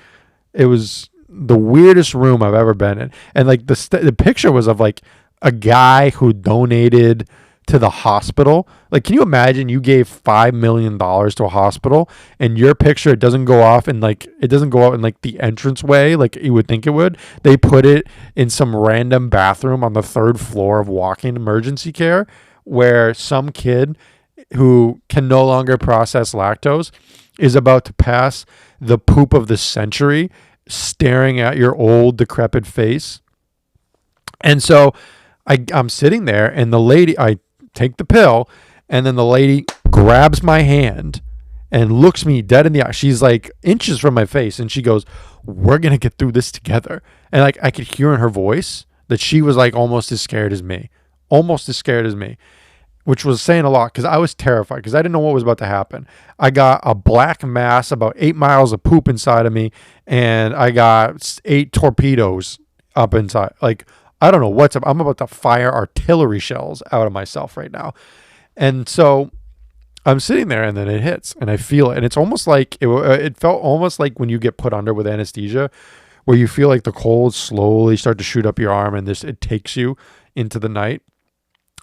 It was the weirdest room I've ever been in. And like the picture was of like a guy who donated to the hospital. Like, can you imagine you gave $5 million to a hospital, and your picture, it doesn't go out in like the entranceway like you would think it would. They put it in some random bathroom on the 3rd floor of walk-in emergency care, where some kid who can no longer process lactose is about to pass the poop of the century, staring at your old decrepit face. And so I'm sitting there, and the lady, I take the pill, and then the lady grabs my hand and looks me dead in the eye. She's like inches from my face, and she goes, we're going to get through this together. And like I could hear in her voice that she was like almost as scared as me, which was saying a lot, because I was terrified because I didn't know what was about to happen. I got a black mass, about 8 miles of poop inside of me, and I got 8 torpedoes up inside. Like, I don't know what's up. I'm about to fire artillery shells out of myself right now. And so I'm sitting there, and then it hits, and I feel it. And it's almost like, it felt almost like when you get put under with anesthesia, where you feel like the cold slowly start to shoot up your arm, and it takes you into the night.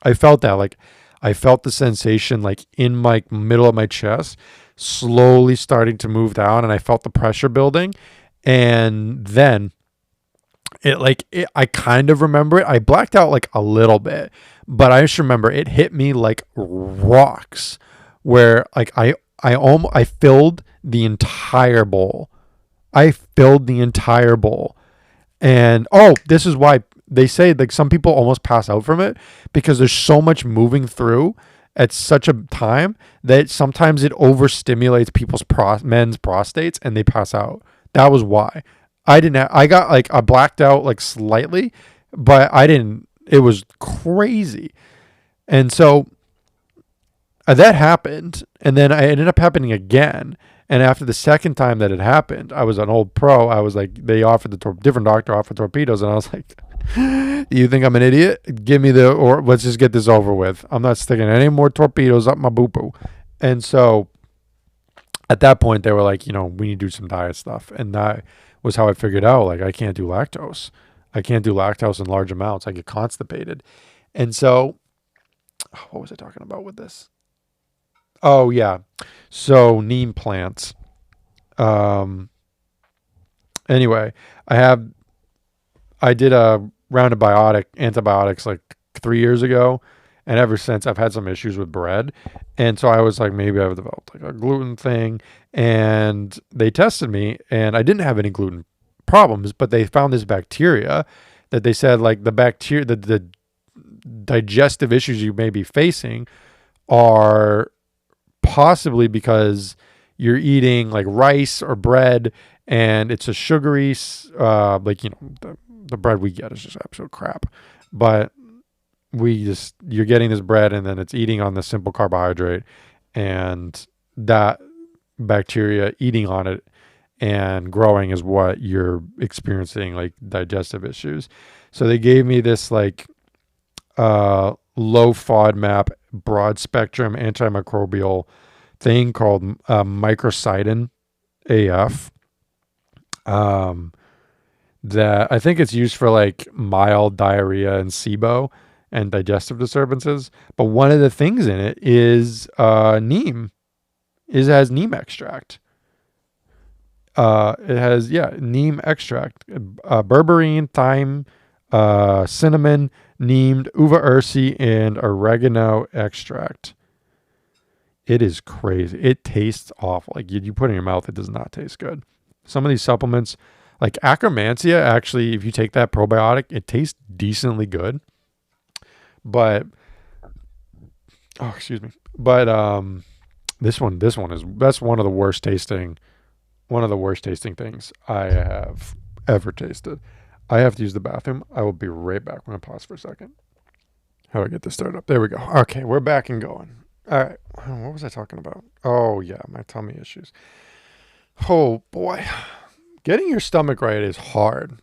I felt that, like, I felt the sensation like in my middle of my chest, slowly starting to move down, and I felt the pressure building. And then I kind of remember it. I blacked out like a little bit, but I just remember it hit me like rocks, where like I filled the entire bowl. And this is why they say like some people almost pass out from it, because there's so much moving through, at such a time that sometimes it overstimulates men's prostates and they pass out. That was why. I got like, I blacked out like slightly, but I didn't, it was crazy. And so that happened, and then I ended up happening again. And after the second time that it happened, I was an old pro. I was like, they offered different doctor offered torpedoes, and I was like, you think I'm an idiot? Give me or let's just get this over with. I'm not sticking any more torpedoes up my boo boo. And so at that point, they were like, we need to do some diet stuff, and that was how I figured out, like, I can't do lactose. I can't do lactose in large amounts. I get constipated. And so, what was I talking about with this? Oh yeah, so neem plants. Anyway, I did a round of antibiotics like 3 years ago, and ever since I've had some issues with bread, and so I was like, maybe I've developed like a gluten thing, and they tested me, and I didn't have any gluten problems, but they found this bacteria that they said, like, the bacteria, the digestive issues you may be facing are possibly because you're eating like rice or bread, and it's a sugary, like, the bread we get is just absolute crap. But you're getting this bread, and then it's eating on the simple carbohydrate, and that bacteria eating on it and growing is what you're experiencing, like, digestive issues. So they gave me this like low FODMAP, broad spectrum antimicrobial thing called microcidin AF. That I think it's used for like mild diarrhea and SIBO and digestive disturbances. But one of the things in it is neem. It has neem extract. It has, neem extract, berberine, thyme, cinnamon, neem, uva ursi, and oregano extract. It is crazy. It tastes awful. Like, you put it in your mouth, it does not taste good. Some of these supplements, like Akkermansia, actually, if you take that probiotic, it tastes decently good. But, excuse me. But this one that's one of the worst tasting things I have ever tasted. I have to use the bathroom. I will be right back. I'm going to pause for a second. How do I get this started up? There we go. Okay, we're back and going. All right. What was I talking about? Oh, yeah, my tummy issues. Oh, boy. Getting your stomach right is hard.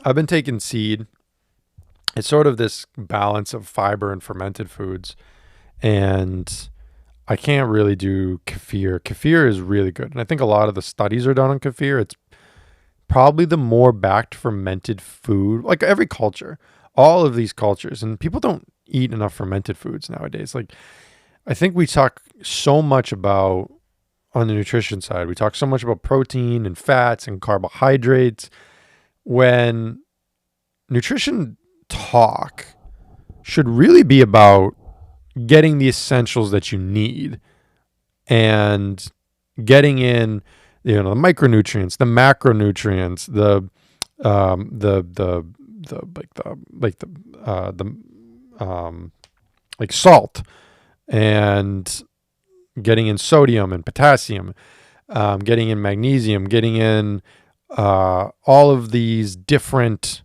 I've been taking seed. It's sort of this balance of fiber and fermented foods. And I can't really do kefir. Kefir is really good. And I think a lot of the studies are done on kefir. It's probably the more backed fermented food. Like, every culture, all of these cultures, and people don't eat enough fermented foods nowadays. Like, I think we talk so much about, on the nutrition side, we talk so much about protein and fats and carbohydrates, when nutrition talk should really be about getting the essentials that you need and getting in, the micronutrients, the macronutrients, like salt, and getting in sodium and potassium, getting in magnesium, getting in all of these different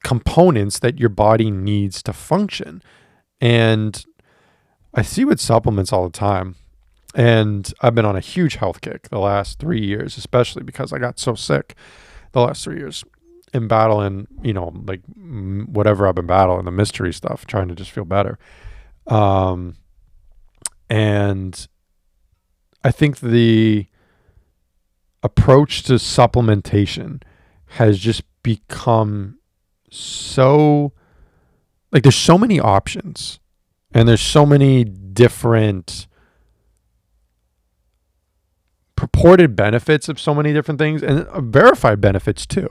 components that your body needs to function. And I see with supplements all the time, and I've been on a huge health kick the last 3 years, especially because I got so sick the last 3 years in battling, like, whatever I've been battling, the mystery stuff, trying to just feel better. And I think the approach to supplementation has just become so, like, there's so many options, and there's so many different purported benefits of so many different things, and verified benefits too.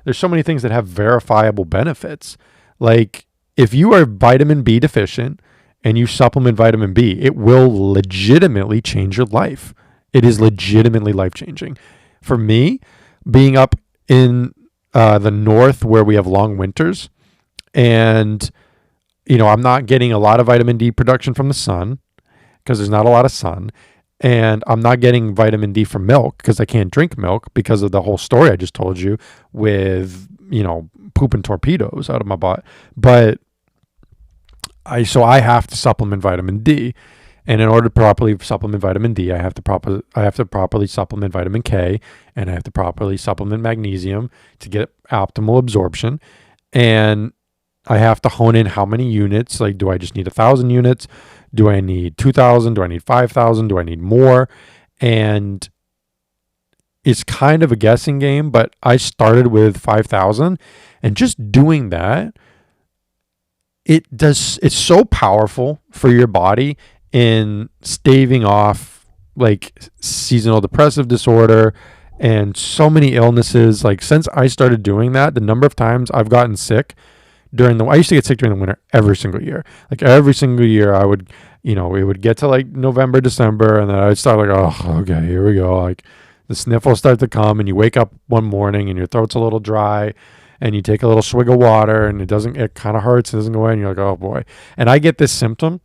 There's so many things that have verifiable benefits. Like, if you are vitamin B deficient and you supplement vitamin B, it will legitimately change your life. It is legitimately life-changing. For me, being up in the north where we have long winters, and I'm not getting a lot of vitamin D production from the sun because there's not a lot of sun. And I'm not getting vitamin D from milk because I can't drink milk because of the whole story I just told you with, pooping torpedoes out of my butt. But I have to supplement vitamin D. And in order to properly supplement vitamin D, I have to properly supplement vitamin K, and I have to properly supplement magnesium to get optimal absorption. And I have to hone in how many units. Like, do I just need 1,000 units? Do I need 2,000? Do I need 5,000? Do I need more? And it's kind of a guessing game, but I started with 5,000, and just doing that, it's so powerful for your body in staving off like seasonal depressive disorder and so many illnesses. Like, since I started doing that, the number of times I've gotten sick I used to get sick during the winter every single year. Like, every single year I would, it would get to like November, December, and then I'd start like, oh, okay, here we go. Like, the sniffles start to come, and you wake up one morning and your throat's a little dry, and you take a little swig of water, and it kind of hurts. It doesn't go away, and you're like, oh boy. And I get this symptom.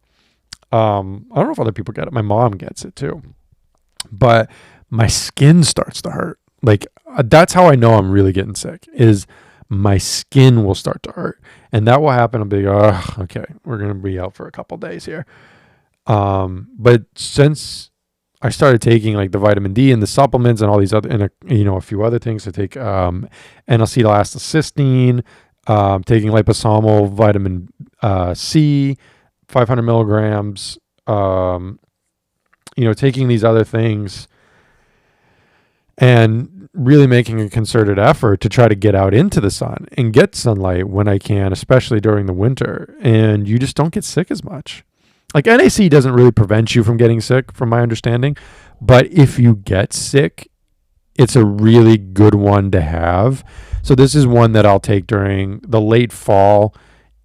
I don't know if other people get it. My mom gets it too. But my skin starts to hurt. Like, that's how I know I'm really getting sick, is my skin will start to hurt. And that will happen. I'll be like, oh, okay, we're going to be out for a couple days here. But since I started taking like the vitamin D and the supplements and all these other, and a few other things to take, N-acetylcysteine, taking liposomal vitamin C, 500 milligrams, taking these other things, and really making a concerted effort to try to get out into the sun and get sunlight when I can, especially during the winter. And you just don't get sick as much. Like, NAC doesn't really prevent you from getting sick, from my understanding. But if you get sick, it's a really good one to have. So this is one that I'll take during the late fall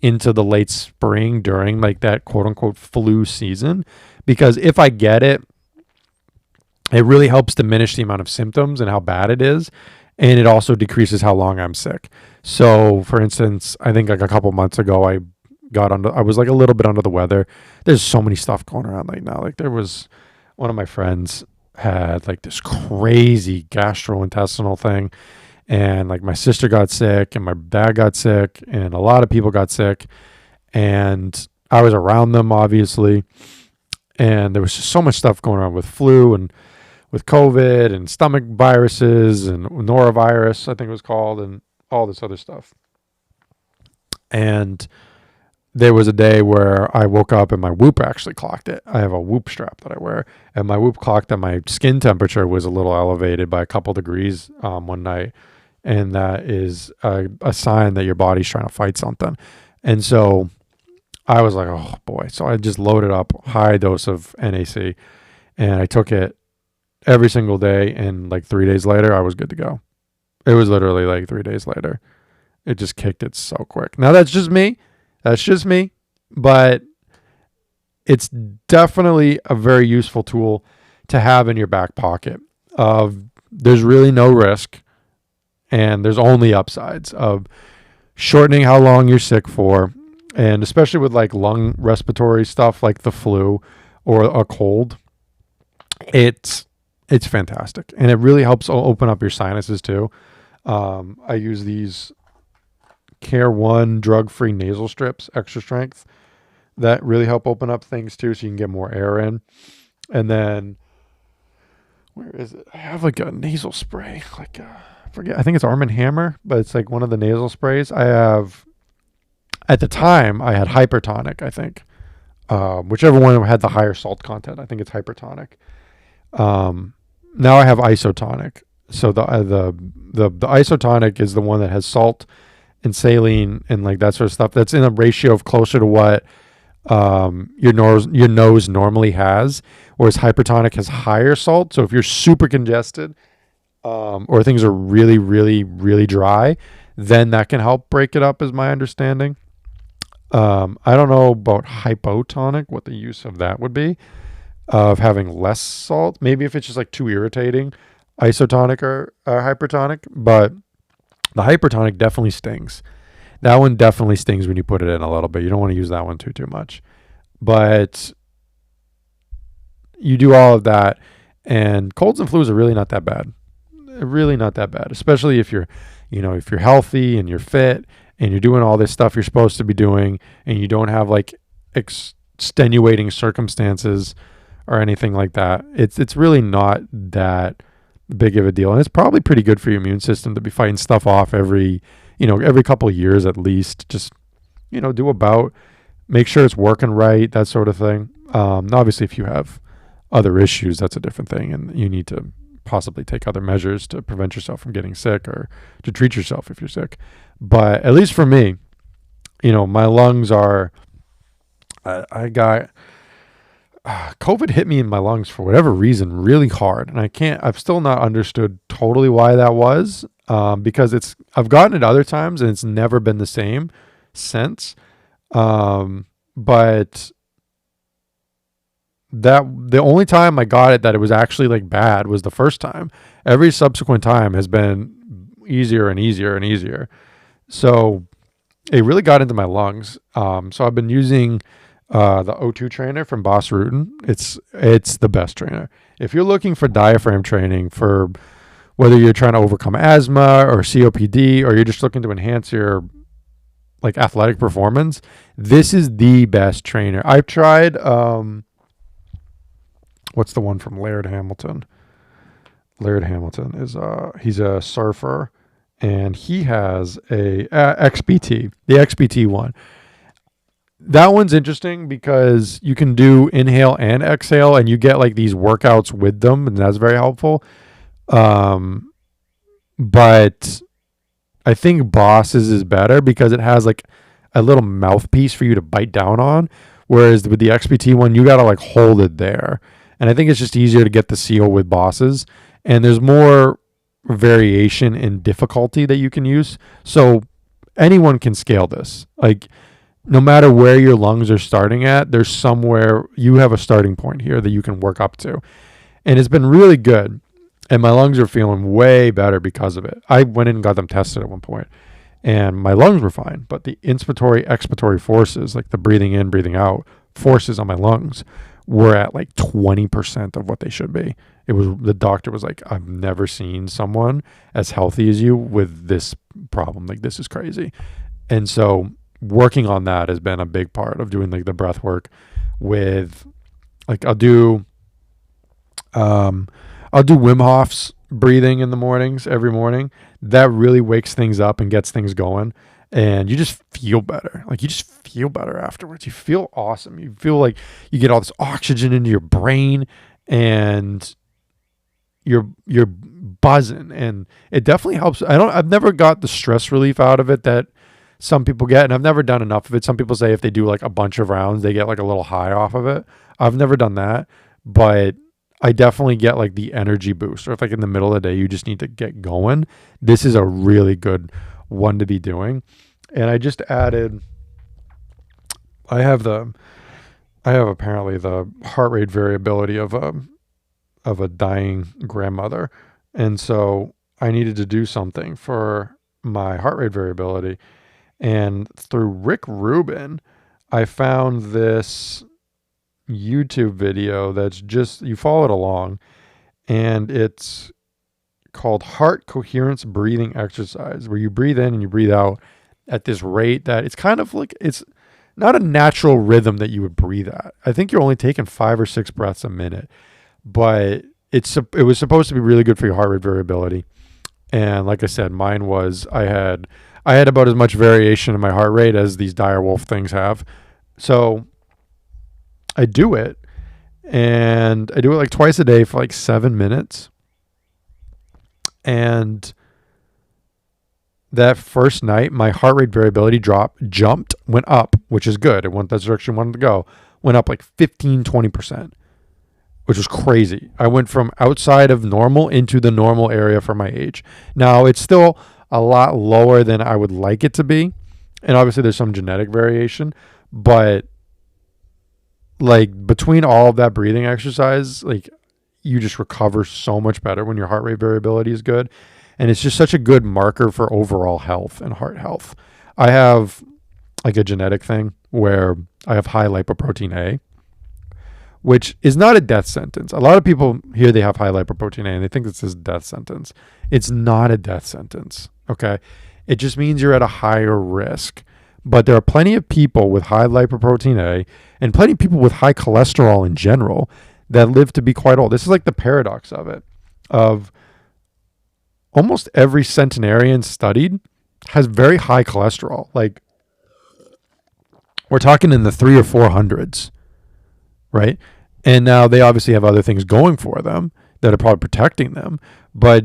into the late spring, during like that quote unquote flu season. Because if I get it, it really helps diminish the amount of symptoms and how bad it is. And it also decreases how long I'm sick. So, for instance, I think like a couple months ago, I was like a little bit under the weather. There's so many stuff going around right now. Like, there was one of my friends had like this crazy gastrointestinal thing. And like, my sister got sick and my dad got sick and a lot of people got sick. And I was around them, obviously. And there was just so much stuff going on with flu and with COVID and stomach viruses and norovirus, I think it was called, and all this other stuff. And there was a day where I woke up and my Whoop actually clocked it. I have a Whoop strap that I wear, and my Whoop clocked that my skin temperature was a little elevated by a couple degrees one night. And that is a sign that your body's trying to fight something. And so I was like, oh boy. So I just loaded up high dose of NAC, and I took it every single day. And like 3 days later, I was good to go. It was literally like 3 days later. It just kicked it so quick. Now that's just me. But it's definitely a very useful tool to have in your back pocket. There's really no risk, and there's only upsides of shortening how long you're sick for. And especially with like lung respiratory stuff like the flu or a cold, it's fantastic. And it really helps open up your sinuses too. I use these Care One drug-free nasal strips, extra strength, that really help open up things too, so you can get more air in. And then, where is it? I have like a nasal spray, like I forget. I think it's Arm & Hammer, but it's like one of the nasal sprays. I have, at the time, I had Hypertonic, I think. Whichever one had the higher salt content. I think it's Hypertonic. Now I have Isotonic. So the Isotonic is the one that has salt and saline and like that sort of stuff. That's in a ratio of closer to what your nose normally has, whereas Hypertonic has higher salt. So if you're super congested or things are really, really, really dry, then that can help break it up, is my understanding. I don't know about Hypotonic, what the use of that would be, of having less salt. Maybe if it's just like too irritating, Isotonic or Hypertonic. But the Hypertonic definitely stings. That one definitely stings when you put it in a little bit. You don't want to use that one too much. But you do all of that, and colds and flus are really not that bad. Really not that bad, especially if you're, if you're healthy and you're fit and you're doing all this stuff you're supposed to be doing, and you don't have like extenuating circumstances or anything like that. It's really not that big of a deal, and it's probably pretty good for your immune system to be fighting stuff off every couple of years at least. Just do a bout, make sure it's working right, that sort of thing. Obviously, if you have other issues, that's a different thing, and you need to possibly take other measures to prevent yourself from getting sick or to treat yourself if you're sick. But at least for me, my lungs are. I got COVID hit me in my lungs for whatever reason really hard, and I've still not understood totally why that was. Because I've gotten it other times and it's never been the same since. But the only time I got it that it was actually like bad was the first time. Every subsequent time has been easier and easier and easier. So it really got into my lungs. So I've been using the O2 trainer from Boss Rutan. It's the best trainer. If you're looking for diaphragm training for whether you're trying to overcome asthma or COPD, or you're just looking to enhance your like athletic performance, this is the best trainer. I've tried what's the one from Laird Hamilton? Laird Hamilton is he's a surfer, and he has a XBT, the XBT one. That one's interesting because you can do inhale and exhale, and you get like these workouts with them, and that's very helpful. But I think Boss's is better because it has like a little mouthpiece for you to bite down on, whereas with the XBT one, you got to like hold it there. And I think it's just easier to get the seal with Boss's, and there's more variation in difficulty that you can use. So anyone can scale this. Like, no matter where your lungs are starting at, there's somewhere you have a starting point here that you can work up to. And it's been really good. And my lungs are feeling way better because of it. I went in and got them tested at one point, and my lungs were fine. But the inspiratory, expiratory forces, like the breathing in, breathing out forces on my lungs, were at like 20% of what they should be. The doctor was like, I've never seen someone as healthy as you with this problem. Like, this is crazy. And so working on that has been a big part of doing like the breath work with, like, I'll do Wim Hof's breathing in the mornings every morning. That really wakes things up and gets things going. And you just feel better. Like, you just feel better afterwards. You feel awesome. You feel like you get all this oxygen into your brain, and you're buzzing. And it definitely helps. I've never got the stress relief out of it that some people get, and I've never done enough of it. Some people say if they do like a bunch of rounds, they get like a little high off of it. I've never done that, but I definitely get like the energy boost. Or if like in the middle of the day, you just need to get going, this is a really good one to be doing. And I just added, I have apparently the heart rate variability of a dying grandmother. And so I needed to do something for my heart rate variability. And through Rick Rubin, I found this YouTube video that's just, you follow it along, and it's called Heart Coherence Breathing Exercise, where you breathe in and you breathe out at this rate that it's kind of like, it's not a natural rhythm that you would breathe at. I think you're only taking 5 or 6 breaths a minute, but it was supposed to be really good for your heart rate variability. And like I said, mine was, I had about as much variation in my heart rate as these direwolf things have. So I do it, and I do it like twice a day for like 7 minutes. And that first night, my heart rate variability went up, which is good. It went that direction I wanted to go. Went up like 15-20%, which was crazy. I went from outside of normal into the normal area for my age. Now, it's still a lot lower than I would like it to be. And obviously there's some genetic variation, but like between all of that breathing exercise, like you just recover so much better when your heart rate variability is good. And it's just such a good marker for overall health and heart health. I have like a genetic thing where I have high lipoprotein A, which is not a death sentence. A lot of people here, they have high lipoprotein A and they think this is a death sentence. It's not a death sentence. Okay. It just means you're at a higher risk. But there are plenty of people with high lipoprotein A and plenty of people with high cholesterol in general that live to be quite old. This is like the paradox of it, of almost every centenarian studied has very high cholesterol. Like we're talking in the 300 or 400s, right? And now they obviously have other things going for them that are probably protecting them. But,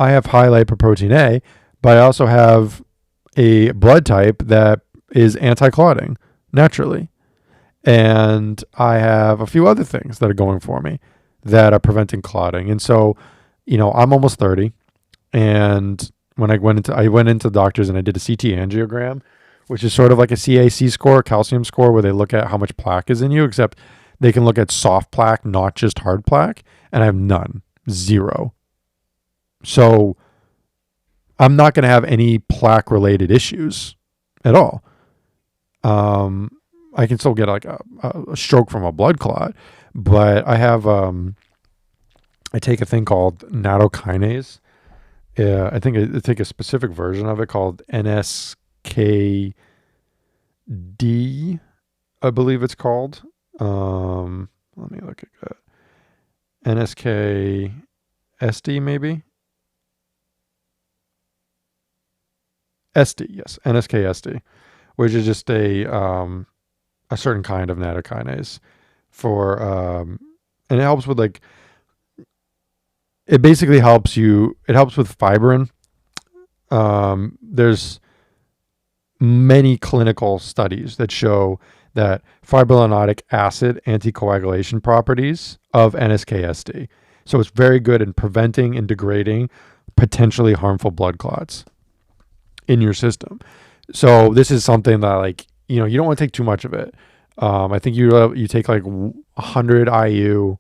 I have high lipoprotein A, but I also have a blood type that is anti-clotting naturally. And I have a few other things that are going for me that are preventing clotting. And so, I'm almost 30. And when I went into the doctors and I did a CT angiogram, which is sort of like a CAC score, calcium score, where they look at how much plaque is in you, except they can look at soft plaque, not just hard plaque. And I have none, 0. So I'm not going to have any plaque related issues at all. I can still get like a stroke from a blood clot, but I have, I take a thing called nattokinase. I think I take a specific version of it called NSKD, I believe it's called. Let me look at that. NSKSD maybe? SD, yes, NSKSD, which is just a certain kind of nattokinase for, and it helps with like, it basically helps you, it helps with fibrin. There's many clinical studies that show that fibrinotic acid anticoagulation properties of NSKSD. So it's very good in preventing and degrading potentially harmful blood clots in your system. So this is something that like, you don't want to take too much of it. I think you take like 100 IU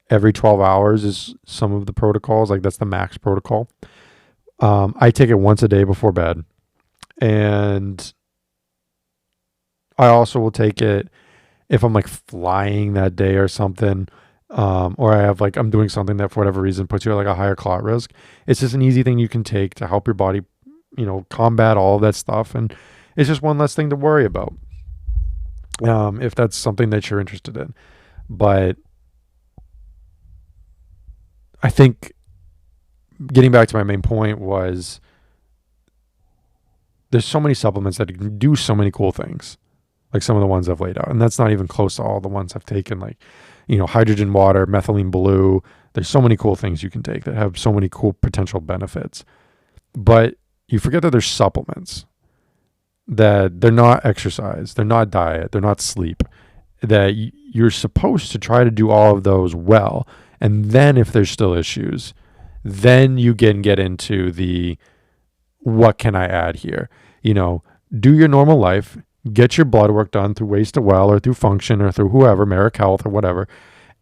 every 12 hours is some of the protocols. Like that's the max protocol. I take it once a day before bed. And I also will take it if I'm like flying that day or something, or I have like, I'm doing something that for whatever reason puts you at like a higher clot risk. It's just an easy thing you can take to help your body, combat all of that stuff. And it's just one less thing to worry about. If that's something that you're interested in. But I think getting back to my main point was there's so many supplements that can do so many cool things, like some of the ones I've laid out. And that's not even close to all the ones I've taken, like, hydrogen water, methylene blue. There's so many cool things you can take that have so many cool potential benefits. But you forget that there's supplements, that they're not exercise, they're not diet, they're not sleep, that you're supposed to try to do all of those well. And then if there's still issues, then you can get into the, what can I add here? Do your normal life, get your blood work done through Waste to Well or through Function or through whoever, Merrick Health or whatever,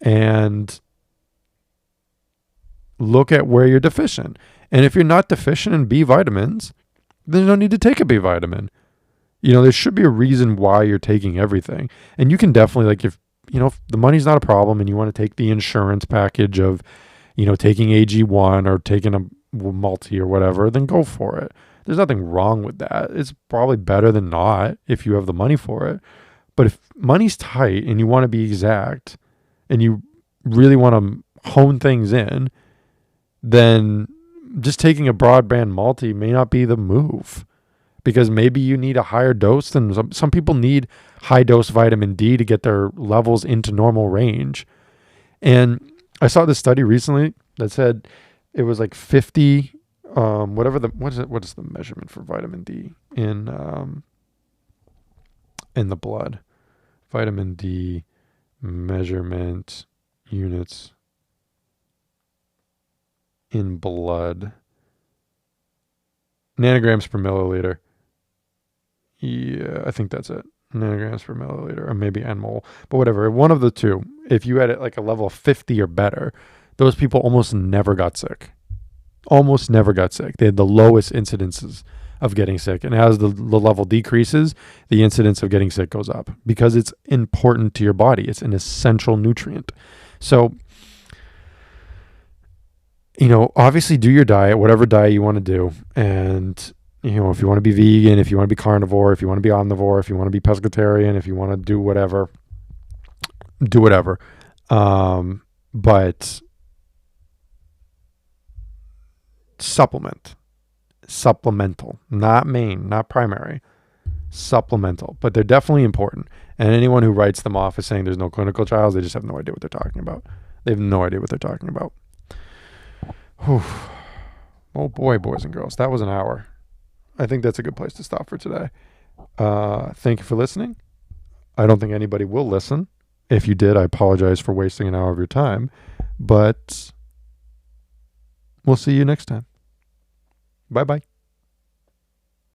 and look at where you're deficient. And if you're not deficient in B vitamins, then you don't need to take a B vitamin. There should be a reason why you're taking everything. And you can definitely, like, if the money's not a problem and you want to take the insurance package of, taking AG1 or taking a multi or whatever, then go for it. There's nothing wrong with that. It's probably better than not if you have the money for it. But if money's tight and you want to be exact and you really want to hone things in, then just taking a broadband multi may not be the move, because maybe you need a higher dose than some people need high dose vitamin D to get their levels into normal range. And I saw this study recently that said it was like 50, what is the measurement for vitamin D in the blood? Vitamin D measurement units in blood. Nanograms per milliliter. Yeah, I think that's it. Nanograms per milliliter, or maybe nmol, but whatever. One of the two. If you had it like a level of 50 or better, those people almost never got sick. Almost never got sick. They had the lowest incidences of getting sick. And as the level decreases, the incidence of getting sick goes up because it's important to your body. It's an essential nutrient. So, obviously do your diet, whatever diet you want to do. And, if you want to be vegan, if you want to be carnivore, if you want to be omnivore, if you want to be pescatarian, if you want to do whatever, do whatever. But supplemental, not main, not primary, supplemental, but they're definitely important. And anyone who writes them off as saying there's no clinical trials, they just have no idea what they're talking about. They have no idea what they're talking about. Whew. Oh boy, boys and girls, that was an hour. I think that's a good place to stop for today. Thank you for listening. I don't think anybody will listen. If you did, I apologize for wasting an hour of your time, but we'll see you next time. Bye-bye.